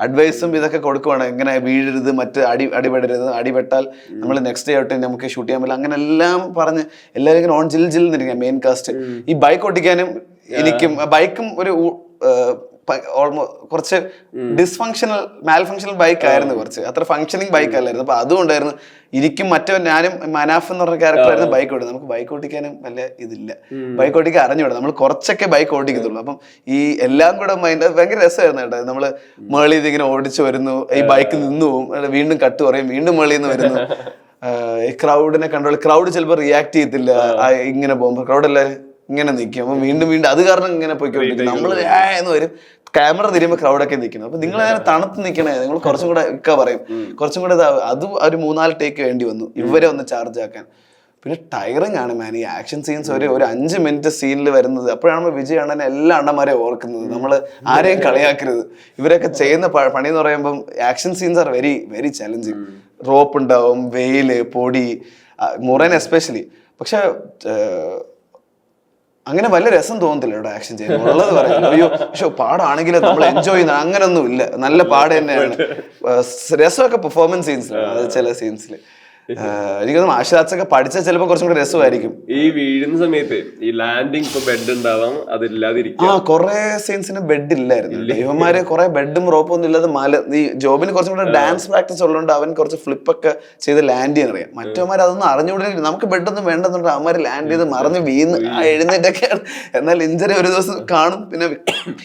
അഡ്വൈസും ഇതൊക്കെ കൊടുക്കുവാണ്. ഇങ്ങനെ വീഴരുത്, മറ്റ് അടിപെടരുത്, അടിപെട്ടാൽ നമ്മൾ നെക്സ്റ്റ് ഡേ ആയിട്ട് നമുക്ക് ഷൂട്ട് ചെയ്യാൻ പറ്റില്ല, അങ്ങനെ എല്ലാം പറഞ്ഞ് എല്ലാവരും ഇങ്ങനെ ഓൺ ജിൽ നിന്നിരിക്കുക. മെയിൻ കാസ്റ്റ് ഈ ബൈക്ക് ഓടിക്കാനും എനിക്കും ബൈക്കും ഒരു കുറച്ച് മാൽഫങ്ഷണൽ ബൈക്ക് ആയിരുന്നു, കുറച്ച് അത്ര ഫങ്ഷനിങ് ബൈക്ക് അല്ലായിരുന്നു. അപ്പൊ അതുകൊണ്ടായിരുന്നു എനിക്കും ഞാനും മനാഫ് എന്ന് പറഞ്ഞ ക്യാരക്ടറായിരുന്നു ബൈക്ക് ഓടുന്നത്. നമുക്ക് ബൈക്ക് ഓടിക്കാനും വല്ല ഇതില്ല, ബൈക്ക് ഓടിക്കാൻ അറിഞ്ഞൂടാ, നമ്മൾ കുറച്ചൊക്കെ ബൈക്ക് ഓടിക്കത്തുള്ളൂ. അപ്പം ഈ എല്ലാം കൂടെ ഭയങ്കര രസമായിരുന്നു കേട്ടോ. നമ്മള് മേളിൽ നിന്ന് ഇങ്ങനെ ഓടിച്ചു വരുന്നു, ഈ ബൈക്ക് നിന്നു പോവും, വീണ്ടും കട്ട് പറയും, വീണ്ടും മേളിൽ നിന്ന് വരുന്നു. ഈ ക്രൗഡിനെ കണ്ടോളൂ, ക്രൗഡ് ചിലപ്പോൾ റിയാക്ട് ചെയ്യത്തില്ല ഇങ്ങനെ പോകുമ്പോൾ, ക്രൗഡ് എല്ലാവരും ഇങ്ങനെ നിൽക്കും. അപ്പൊ വീണ്ടും അത് കാരണം ഇങ്ങനെ പോയിക്കൊണ്ടിരിക്കും. നമ്മള് എന്ന് വരും, ക്യാമറ തിരിയുമ്പോൾ ക്രൗഡൊക്കെ നിൽക്കുന്നു. അപ്പൊ നിങ്ങൾ അങ്ങനെ തണുത്ത് നിൽക്കണേ, നിങ്ങൾ കുറച്ചും കൂടെ പറയും, കുറച്ചും കൂടെ അത് ഒരു 3-4 ടേക്ക് വേണ്ടി വന്നു ഇവരെ ഒന്ന് ചാർജ് ആക്കാൻ. പിന്നെ ടയറിങ് ആണ് മാൻ. ഈ ആക്ഷൻ സീൻസ് ഒരു 5 മിനിറ്റ് സീനിൽ വരുന്നത്. അപ്പോഴാണ് വിജയ് അണ്ണനെ എല്ലാ അണ്ണന്മാരെയും ഓർക്കുന്നത്. നമ്മൾ ആരെയും കളിയാക്കരുത്. ഇവരൊക്കെ ചെയ്യുന്ന പണി എന്ന് പറയുമ്പം action scenes are very very challenging. Rope ഉണ്ടാവും, വെയില്, പൊടി, മുറൻ എസ്പെഷ്യലി. പക്ഷെ അങ്ങനെ വലിയ രസം തോന്നത്തില്ല ഇവിടെ ആക്ഷൻ ചെയ്യുന്നത്, ഉള്ളത് പറയാം. അയ്യോ പക്ഷെ പാടാണെങ്കിലും നമ്മൾ എൻജോയ് ചെയ്യുന്ന അങ്ങനൊന്നും ഇല്ല, നല്ല പാട് തന്നെയാണ്. രസമൊക്കെ പെർഫോമൻസ് സീൻസിലാണ്, അത് ചില സീൻസിൽ. എനിക്കൊന്നും ആശാസൊക്കെ പഠിച്ചാൽ ചിലപ്പോൾ കുറച്ചും കൂടി രസമായിരിക്കും.
ഈ വീഴുന്ന സമയത്ത് ഈ ലാൻഡിങ് ഇപ്പൊ ബെഡ് ഉണ്ടാവാം, അതില്ലാതിരിക്കും.
കുറെ സീൻസിന് ബെഡ് ഇല്ലായിരുന്നു. ഇവന്മാര് കുറെ ബെഡും റോപ്പും ഒന്നും ഇല്ലാതെ ഈ ജോബിന് കുറച്ചും കൂടെ ഡാൻസ് പ്രാക്ടീസ് ഉള്ളതുകൊണ്ട് അവൻ കുറച്ച് ഫ്ലിപ്പൊക്കെ ചെയ്ത് ലാൻഡ് ചെയ്യാൻ അറിയാം. മറ്റവന്മാർ അതൊന്നും അറിഞ്ഞുകൂടെ, നമുക്ക് ബെഡൊന്നും വേണ്ടെന്നുണ്ട് അവന്മാർ ലാൻഡ് ചെയ്ത് മറിഞ്ഞ് വീണ് എഴുന്നേറ്റൊക്കെയാണ്. എന്നാൽ ഇഞ്ചറി ഒരു ദിവസം കാണും, പിന്നെ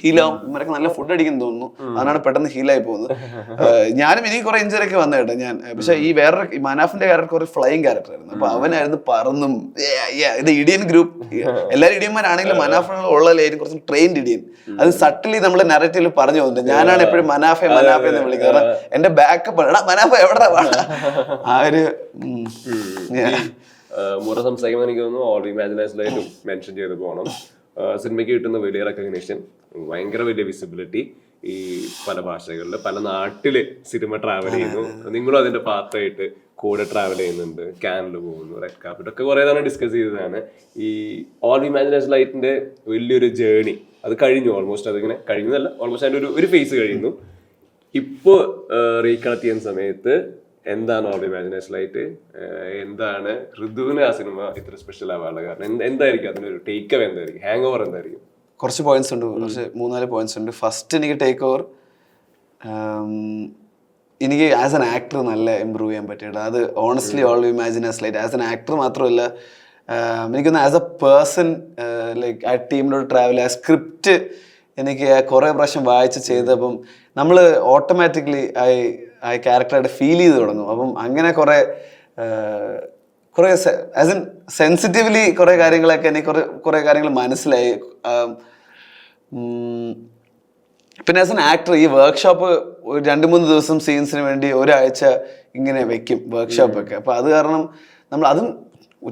ഹീലാവും. ഇവരൊക്കെ നല്ല ഫുഡ് അടിക്കുന്നു തോന്നുന്നു, അതാണ് പെട്ടെന്ന് ഹീലായി പോകുന്നത്. ഞാനും എനിക്ക് കുറെ ഇഞ്ചറി ഒക്കെ വന്ന കേട്ടോ ഞാൻ. പക്ഷെ ഈ വേറൊരു മനാഫിന്റെ ക്യാരക്ടർ ഒരു ഫ്ലൈയിങ് ക്യാരക്ടർ ആയിരുന്നു. അപ്പൊ അവനായിരുന്നു പറന്നും. ഇത് ഇടിയൻ ഗ്രൂപ്പ്, എല്ലാവരും ഇടിയന്മാരാണെങ്കിലും മനാഫിനുള്ള ഉള്ളതായിരുന്നു കുറച്ച് ട്രെയിൻഡ് ഇടിയൻ. അത് സട്ടിലി നമ്മള് നറേറ്റീവിൽ പറഞ്ഞു പോകുന്നുണ്ട്. ഞാനാണ് എപ്പോഴും മനാഫെ എന്ന് വിളിക്കുന്നത്, കാരണം എന്റെ ബാക്കപ്പ് മനാഫ എവിടെ ആ ഒരു
മുറ സംസാരിക്കുമ്പോൾ എനിക്ക് തോന്നുന്നു ഓൾ ഇമാജിനേഷനായിട്ടും മെൻഷൻ ചെയ്ത് പോകണം. സിനിമയ്ക്ക് കിട്ടുന്ന വലിയ റെക്കഗ്നേഷൻ, ഭയങ്കര വലിയ വിസിബിലിറ്റി, ഈ പല ഭാഷകളിൽ പല നാട്ടില് സിനിമ ട്രാവൽ ചെയ്യുന്നു. നിങ്ങളും അതിന്റെ പാർട്ടായിട്ട് കൂടെ ട്രാവൽ ചെയ്യുന്നുണ്ട്, കാനിൽ പോകുന്നു, റെഡ് കാർപ്പറ്റ് ഒക്കെ കുറെ തവണ ഡിസ്കസ് ചെയ്തതാണ്. ഈ ഓൾ ഇമാജിനേഷൻ ലൈറ്റിന്റെ വലിയൊരു ജേണി അത് കഴിഞ്ഞു, ഓൾമോസ്റ്റ് അതിങ്ങനെ കഴിഞ്ഞതല്ല, ഓൾമോസ്റ്റ് അതിന്റെ ഒരു ഫേസ് കഴിയുന്നു. ഇപ്പൊ റീകളക്ട് ചെയ്യുന്ന സമയത്ത് എന്താണ് ഓൾ ഇമാജിനേഷൻ ലൈറ്റ്, എന്താണ് ഋതുവിന് ആ സിനിമ ഇത്ര സ്പെഷ്യൽ ആവാനുള്ള കാരണം, എന്തായിരിക്കും അതിനൊരു ടേക്ക് അവേ, എന്തായിരിക്കും ഹാങ് ഓവർ, എന്തായിരിക്കും?
കുറച്ച് പോയിന്റ്സ് ഉണ്ട്, കുറച്ച് 3-4 പോയിന്റ്സ് ഉണ്ട്. ഫസ്റ്റ് എനിക്ക് ടേക്ക് ഓവർ, എനിക്ക് ആസ് എൻ ആക്ടർ നല്ല ഇമ്പ്രൂവ് ചെയ്യാൻ പറ്റിയിട്ട്. അത് honestly all imagination light as an actor മാത്രമല്ല, എനിക്കൊന്ന് ആസ് എ പേഴ്സൺ ലൈക്ക് ആ ടീമിലോട്ട് ട്രാവൽ, ആ സ്ക്രിപ്റ്റ് എനിക്ക് കുറേ പ്രാവശ്യം വായിച്ച് ചെയ്തപ്പം നമ്മൾ ഓട്ടോമാറ്റിക്കലി ആ ക്യാരക്ടറായിട്ട് ഫീൽ ചെയ്ത് തുടങ്ങും. അപ്പം അങ്ങനെ കുറേ ആസ് എൻ സെൻസിറ്റീവ്ലി കുറേ കാര്യങ്ങളൊക്കെ എനിക്ക് കുറേ കാര്യങ്ങൾ മനസ്സിലായി. പിന്നെ ആസ് എൻ ആക്ടർ ഈ വർക്ക്ഷോപ്പ് 2-3 ദിവസം സീൻസിന് വേണ്ടി ഒരാഴ്ച ഇങ്ങനെ വെക്കും വർക്ക്ഷോപ്പൊക്കെ. അപ്പം അത് കാരണം നമ്മൾ അതും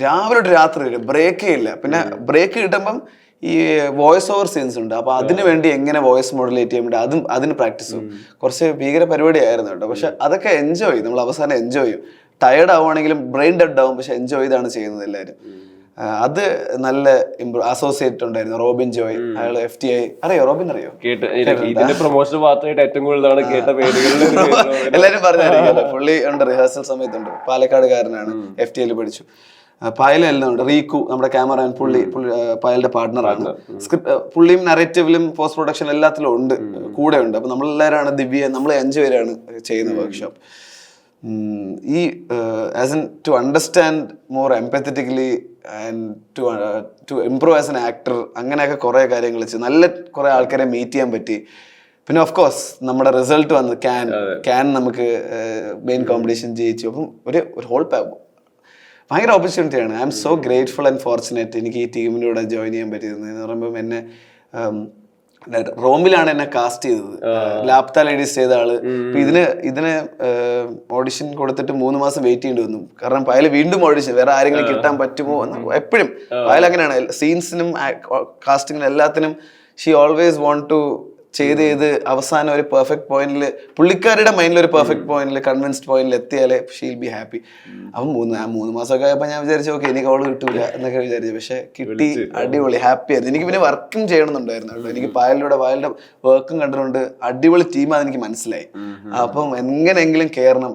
രാവിലെ തൊട്ട് രാത്രി വരെ ബ്രേക്കേ ഇല്ല. പിന്നെ ബ്രേക്ക് കിട്ടുമ്പം ഈ വോയിസ് ഓവർ സീൻസ് ഉണ്ട്. അപ്പൊ അതിന് വേണ്ടി എങ്ങനെ വോയിസ് മോഡുലേറ്റ് ചെയ്യാൻ വേണ്ടി അതിന് പ്രാക്ടീസും കുറച്ച് ഭീകര പരിപാടിയായിരുന്നു കേട്ടോ. പക്ഷെ അതൊക്കെ എൻജോയ് ചെയ്യും, നമ്മൾ അവസാനം എൻജോയ് ചെയ്യും. ടയർഡ് ആവുകയാണെങ്കിലും ബ്രെയിൻ ഡെഡ് ആവും, പക്ഷെ എൻജോയ് ചെയ്താണ് ചെയ്യുന്നത് എല്ലാവരും. അത് നല്ല അസോസിയേറ്റ് ഉണ്ടായിരുന്നു റോബിൻ ജോയ്, അയാൾ FTI അറിയോ? റോബിൻ അറിയോ?
പ്രൊമോഷൻ മാത്രമായിട്ട് ഏറ്റവും കൂടുതൽ കേട്ട പേരുകളിൽ
എല്ലാരും പറഞ്ഞായിരിക്കും. പുള്ളി ഉണ്ട്, റിഹേഴ്സൽ സമയത്തുണ്ട്, പാലക്കാടുകാരനാണ്, FTI പഠിച്ചു. പായലെല്ലാം ഉണ്ട്, റീക്കു നമ്മുടെ ക്യാമറമാൻ, പുള്ളി പായലിന്റെ പാർട്ട്ണറാണ്. പുള്ളിയും നറേറ്റീവിലും പോസ്റ്റ് പ്രൊഡക്ഷൻ എല്ലാത്തിലും ഉണ്ട്, കൂടെ ഉണ്ട്. അപ്പൊ നമ്മളെല്ലാവരാണ് ദിവ്യ, നമ്മൾ 5 പേരാണ് ചെയ്യുന്ന വർക്ക്ഷോപ്പ്. ഈ as an to understand more empathetically and to improve as an actor, അങ്ങനെയൊക്കെ കുറേ കാര്യങ്ങൾ ചെയ്തു. നല്ല കുറേ ആൾക്കാരെ മീറ്റ് ചെയ്യാൻ പറ്റി. പിന്നെ ഓഫ് കോഴ്സ് നമ്മുടെ റിസൾട്ട് വന്നു ക്യാൻ നമുക്ക് മെയിൻ കോമ്പറ്റീഷൻ ജയിച്ചു. അപ്പം ഒരു ഹോൾ ഭയങ്കര ഓപ്പർച്യൂണിറ്റിയാണ്. I'm so grateful and fortunate എനിക്ക് ഈ ടീമിൻ്റെ കൂടെ ജോയിൻ ചെയ്യാൻ പറ്റിയത്. എന്ന് പറയുമ്പോൾ എന്നെ റോമിലാണ് എന്നെ കാസ്റ്റ് ചെയ്തത്, ലാപ്താ ലേഡീസ് ചെയ്ത ആള്. ഇതിന് ഓഡിഷൻ കൊടുത്തിട്ട് 3 മാസം വെയിറ്റ് ചെയ്യേണ്ടി വന്നു. കാരണം പയൽ വീണ്ടും ഓഡിഷൻ, വേറെ ആരെങ്കിലും കിട്ടാൻ പറ്റുമോ എന്ന് എപ്പോഴും പയൽ അങ്ങനെയാണ്. സീൻസിനും കാസ്റ്റിങ്ങിനും എല്ലാത്തിനും ഷീ ഓൾവേസ് വോണ്ട് ടു ചെയ്ത് അവസാനം ഒരു പെർഫെക്റ്റ് പോയിന്റിൽ, പുള്ളിക്കാരുടെ മൈൻഡിൽ ഒരു പെർഫെക്റ്റ് പോയിന്റിൽ, കൺവിൻസ്ഡ് പോയിന്റിൽ എത്തിയാലേ ഷീൽ ബി ഹാപ്പി. അപ്പം 3 മാസമൊക്കെ ആയപ്പോൾ ഞാൻ വിചാരിച്ചു ഓക്കെ എനിക്ക് അവള് കിട്ടൂല എന്നൊക്കെ വിചാരിച്ചു. പക്ഷെ കിട്ടി, അടിപൊളി, ഹാപ്പി ആയിരുന്നു. എനിക്ക് പിന്നെ വർക്കും ചെയ്യണമെന്നുണ്ടായിരുന്നു കേട്ടോ. എനിക്ക് പായലിന്റെ വർക്കും കണ്ടിട്ടുണ്ട്, അടിപൊളി ടീമാണെന്ന് എനിക്ക് മനസ്സിലായി. അപ്പം എങ്ങനെയെങ്കിലും കയറണം.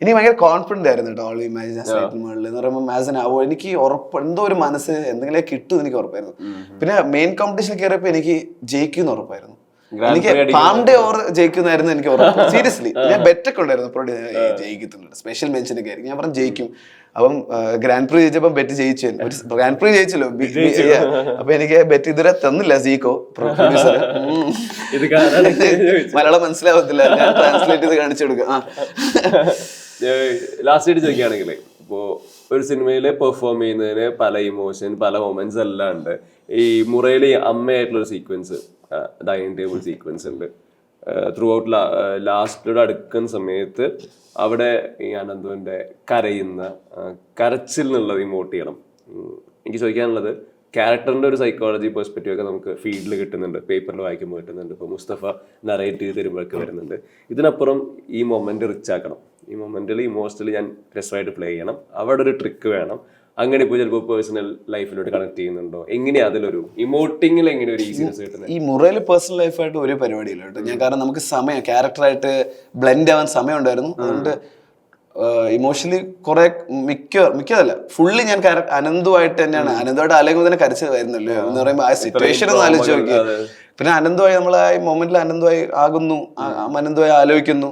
എനിക്ക് ഭയങ്കര കോൺഫിഡന്റ് ആയിരുന്നു കേട്ടോ ഓൾ ഇമാജിനേഷൻ മുകളിൽ എന്ന് പറയുമ്പോൾ എനിക്ക് ഉറപ്പ്, എന്തോ ഒരു മനസ്സ് എന്തെങ്കിലും കിട്ടും എനിക്ക് ഉറപ്പായിരുന്നു. പിന്നെ മെയിൻ കോമ്പറ്റീഷൻ കയറിയപ്പോൾ എനിക്ക് ജയിക്കുമെന്ന് ഉറപ്പായിരുന്നു. എനിക്ക് പാംഡേ ഓവർ ജയിക്കുന്നായിരുന്നു എനിക്ക് ഉറപ്പ്. സീരിയസ്ലി ഞാൻ ബെറ്റൊക്കെ ഉണ്ടായിരുന്നു, ജയിക്കുന്നുണ്ട്, സ്പെഷ്യൽ മെൻഷനൊക്കെ ആയിരിക്കും. ഞാൻ പറഞ്ഞു ജയിക്കും. അപ്പം ഗ്രാൻഡ് പ്രീ ജയിച്ചപ്പോൾ ബെറ്റ് ജയിച്ചു. ഗ്രാൻഡ് പ്രീ ജയിച്ചല്ലോ. അപ്പൊ എനിക്ക് ബെറ്റ് ഇതുവരെ തന്നില്ല സീക്കോ പ്രൊഡ്യൂസർ. മലയാളം മനസ്സിലാവത്തില്ല, ഞാൻ ട്രാൻസ്ലേറ്റ് ചെയ്ത് കാണിച്ചു കൊടുക്കാം.
ലാസ്റ്റ് ആയിട്ട് ചോദിക്കുകയാണെങ്കിൽ ഇപ്പോ ഒരു സിനിമയിൽ പെർഫോം ചെയ്യുന്നതിന് പല ഇമോഷൻ, പല മൊമെന്റ്സ് എല്ലാം ഉണ്ട്. ഈ മുറയിലെ അമ്മയായിട്ടുള്ളൊരു സീക്വൻസ്, ഡൈനിങ് ടേബിൾ സീക്വൻസ് ഉണ്ട്. ത്രൂ ഔട്ട് ലാസ്റ്റിലൂടെ അടുക്കുന്ന സമയത്ത് അവിടെ ഈ അനന്തുവിന്റെ കരയുന്ന കരച്ചിൽ എന്നുള്ളത് ഇമോട്ട് ചെയ്യണം. എനിക്ക് ചോദിക്കാനുള്ളത്, ക്യാരക്ടറിന്റെ ഒരു സൈക്കോളജി പെർസ്പെക്റ്റീവ് ഒക്കെ നമുക്ക് ഫീൽഡിൽ കിട്ടുന്നുണ്ട്, പേപ്പറിൽ വായിക്കുമ്പോൾ കിട്ടുന്നുണ്ട്, ഇപ്പോൾ മുസ്തഫ നറേറ്റ് ചെയ്ത് തരുമ്പോഴൊക്കെ വരുന്നുണ്ട്. ഇതിനപ്പുറം ഈ മൊമെന്റ് റിച്ച് ആക്കണം, ഈ മൊമെന്റിൽ ഇമോഷണലി ഞാൻ രസമായിട്ട് പ്ലേ ചെയ്യണം, അവിടെ ഒരു ട്രിക്ക് വേണം. അങ്ങനെ ഇപ്പോൾ ചിലപ്പോൾ പേഴ്സണൽ ലൈഫിലോട്ട് കണക്ട് ചെയ്യുന്നുണ്ടോ? എങ്ങനെയാ അതിലൊരു ഇമോട്ടിങ്ങിൽ എങ്ങനെ ഒരു ഈസിനെസ് കിട്ടുന്നത്?
ഈ മുറയിൽ പേഴ്സണൽ ലൈഫായിട്ട് ഒരു പരിപാടിയില്ല കേട്ടോ ഞാൻ. കാരണം നമുക്ക് സമയം ക്യാരക്ടറായിട്ട് ബ്ലെൻഡ് ആവാൻ സമയം ഉണ്ടായിരുന്നു. അതുകൊണ്ട് ഇമോഷണലി കുറെ മിക്കതല്ല ഫുള്ളി ഞാൻ അനന്തുമായിട്ട് തന്നെയാണ്. അനന്തുമായിട്ട് ആലോചിക്കുമ്പോൾ തന്നെ കരച്ചു വരുന്നല്ലോ എന്ന് പറയുമ്പോൾ ആ സിറ്റുവേഷൻ ഒന്ന് ആലോചിച്ച് നോക്കി. പിന്നെ അനന്തമായി നമ്മൾ ആ മൊമെന്റിൽ അനന്തമായി ആകുന്നു, അനന്തമായി ആലോചിക്കുന്നു.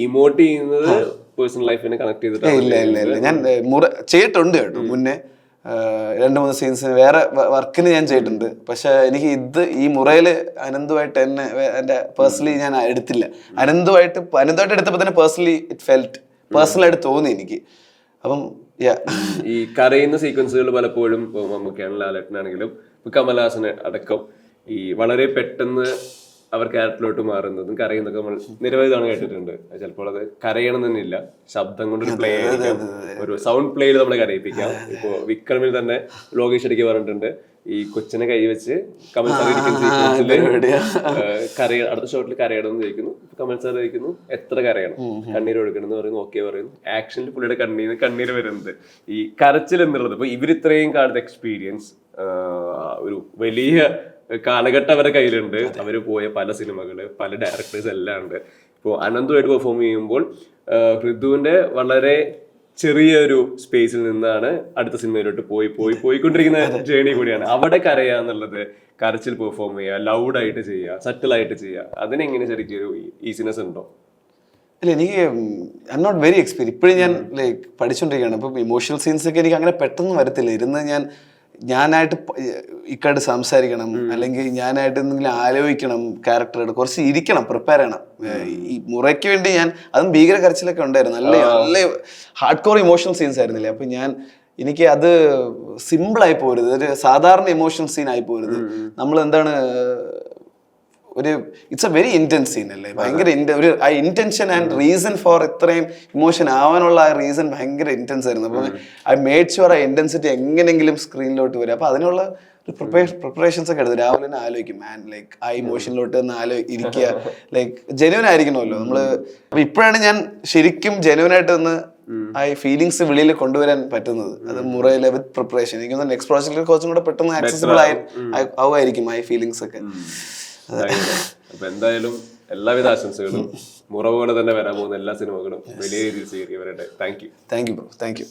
ഇമോട്ട് ചെയ്യുന്നത് പേഴ്സണൽ ലൈഫിനെ കണക്ട് ചെയ്തിട്ട്
ഇല്ല ഞാൻ ചെയ്തിട്ടുണ്ട് കേട്ടോ മുന്നേ 2-3 സീൻസിന് വേറെ വർക്കിന് ഞാൻ ചെയ്തിട്ടുണ്ട്. പക്ഷെ എനിക്ക് ഈ മുറയില് അനന്തുമായിട്ട് എന്റെ പേഴ്സണലി ഞാൻ എടുത്തില്ല. അനന്തുമായിട്ട് എടുത്തപ്പോൾ തന്നെ പേഴ്സണലായിട്ട് തോന്നി എനിക്ക്. അപ്പം
ഈ കരയുന്ന സീക്വൻസുകൾ പലപ്പോഴും മമ്മൂക്കയാണെങ്കിലും ലാലേട്ടനാണെങ്കിലും കമലഹാസന് അടക്കം ഈ വളരെ പെട്ടെന്ന് അവർ ക്യാരക്ടറിലോട്ട് മാറുന്നതും കരയുന്നതൊക്കെ നമ്മൾ നിരവധി തവണ കേട്ടിട്ടുണ്ട്. ചിലപ്പോൾ അത് കരയണം തന്നെയില്ല, ശബ്ദം കൊണ്ട് പ്ലേ ചെയ്യിക്കാം, ഒരു സൗണ്ട് പ്ലേയിൽ നമ്മളെ കരയിപ്പിക്കാം. ഇപ്പോ വിക്രമിൽ തന്നെ ലോകേഷ് ഇടയ്ക്ക് പറഞ്ഞിട്ടുണ്ട്, ഈ കൊച്ചിനെ കൈവച്ച് കമൽ സാർ അടുത്ത ഷോട്ടിൽ കരയണം എന്ന് ചോദിക്കുന്നു, കമൽ സാർ ചോദിക്കുന്നു എത്ര കരയണം, കണ്ണീര് ഒഴുകണം എന്ന് പറയുന്നു, ഓക്കെ പറയുന്നു. ആക്ഷനിൽ പുള്ളിയുടെ കണ്ണീര് വരുന്നത് ഈ കരച്ചിൽ എന്നുള്ളത്. ഇപ്പൊ ഇവരിത്രയും കാലത്തെ എക്സ്പീരിയൻസ്, ഒരു വലിയ കാലഘട്ടം അവരുടെ കയ്യിലുണ്ട്. അവര് പോയ പല സിനിമകള്, പല ഡയറക്ടേഴ്സ് എല്ലാം ഉണ്ട്. ഇപ്പോൾ അനന്തുമായിട്ട് പെർഫോം ചെയ്യുമ്പോൾ ഋതുവിന്റെ വളരെ ചെറിയൊരു സ്പേസിൽ നിന്നാണ് അടുത്ത സിനിമയിലോട്ട് പോയിക്കൊണ്ടിരിക്കുന്ന ജേണി കൂടിയാണ്. അവിടെ കരയാന്നുള്ളത്, കരച്ചിൽ പെർഫോം ചെയ്യുക, ലൗഡായിട്ട് ചെയ്യുക, സറ്റിലായിട്ട് ചെയ്യുക, അതിനെങ്ങനെ ശരിക്കും ഒരു ഈസിനെസ് ഉണ്ടോ?
ഇല്ല, എനിക്ക് ഐ നോട്ട് വെരി എക്സ്പീരിയൻസ്. ഇപ്പോഴും ഞാൻ ലൈക്ക് പഠിച്ചുകൊണ്ടിരിക്കുകയാണ്. അപ്പം ഇമോഷണൽ സീൻസ് ഒക്കെ എനിക്ക് അങ്ങനെ പെട്ടെന്ന് വരത്തില്ല. ഇരുന്ന് ഞാനായിട്ട് ഇക്കായിട്ട് സംസാരിക്കണം, അല്ലെങ്കിൽ ഞാനായിട്ട് എന്തെങ്കിലും ആലോചിക്കണം, ക്യാരക്ടറായിട്ട് കുറച്ച് ഇരിക്കണം, പ്രിപ്പയർ ചെയ്യണം. ഈ മുറയ്ക്ക് വേണ്ടി ഞാൻ അതും ഭീകര കരച്ചിലൊക്കെ ഉണ്ടായിരുന്നു, നല്ല ഹാർഡ് കോർ ഇമോഷണൽ സീൻസ് ആയിരുന്നില്ലേ. അപ്പം എനിക്ക് അത് സിമ്പിളായി പോരുത്, ഒരു സാധാരണ ഇമോഷണൽ സീൻ ആയി പോരുത്. നമ്മൾ എന്താണ് it's a very intense scene അല്ലേ, ഭയങ്കര ആ ഇന്റൻഷൻ ആൻഡ് റീസൺ ഫോർ ഇത്രയും ഇമോഷൻ ആവാനുള്ള ആ റീസൺ ഭയങ്കര ഇന്റൻസ് ആയിരുന്നു. അപ്പം ഐ മേഡ് ഷുവർ ആ ഇന്റൻസിറ്റി എങ്ങനെയെങ്കിലും സ്ക്രീനിലോട്ട് വരും. അപ്പൊ അതിനുള്ള പ്രിപ്പറേഷൻസ് ഒക്കെ എടുത്തു. രാവിലെ തന്നെ ആലോചിക്കും, ലൈക്ക് ആ ഇമോഷനിലോട്ട് ഒന്ന് ഇരിക്കുക, ലൈക്ക് ജെന്യുവൻ ആയിരിക്കണമല്ലോ നമ്മള്. അപ്പൊ ഇപ്പോഴാണ് ഞാൻ ശരിക്കും ജെന്യുവനായിട്ട് ഒന്ന് ആ ഫീലിങ്സ് വെളിയിൽ കൊണ്ടുവരാൻ പറ്റുന്നത്. അത് മുറയിലെ വിത്ത് പ്രിപ്പറേഷൻ. എനിക്ക് നെക്സ്റ്റ് പ്രോജക്റ്റിൽ കുറച്ചും കൂടെ പെട്ടെന്ന് ആക്സസിബിൾ ആവുമായിരിക്കും ആ ഫീലിങ്സ് ഒക്കെ.
അപ്പൊ എന്തായാലും എല്ലാവിധ ആശംസകളും. മുറ പോലെ തന്നെ വരാൻ പോകുന്ന എല്ലാ സിനിമകളും വലിയ രീതിയിൽ സ്വീകരിക്കവരട്ടെ. Thank you.
Bro, thank U.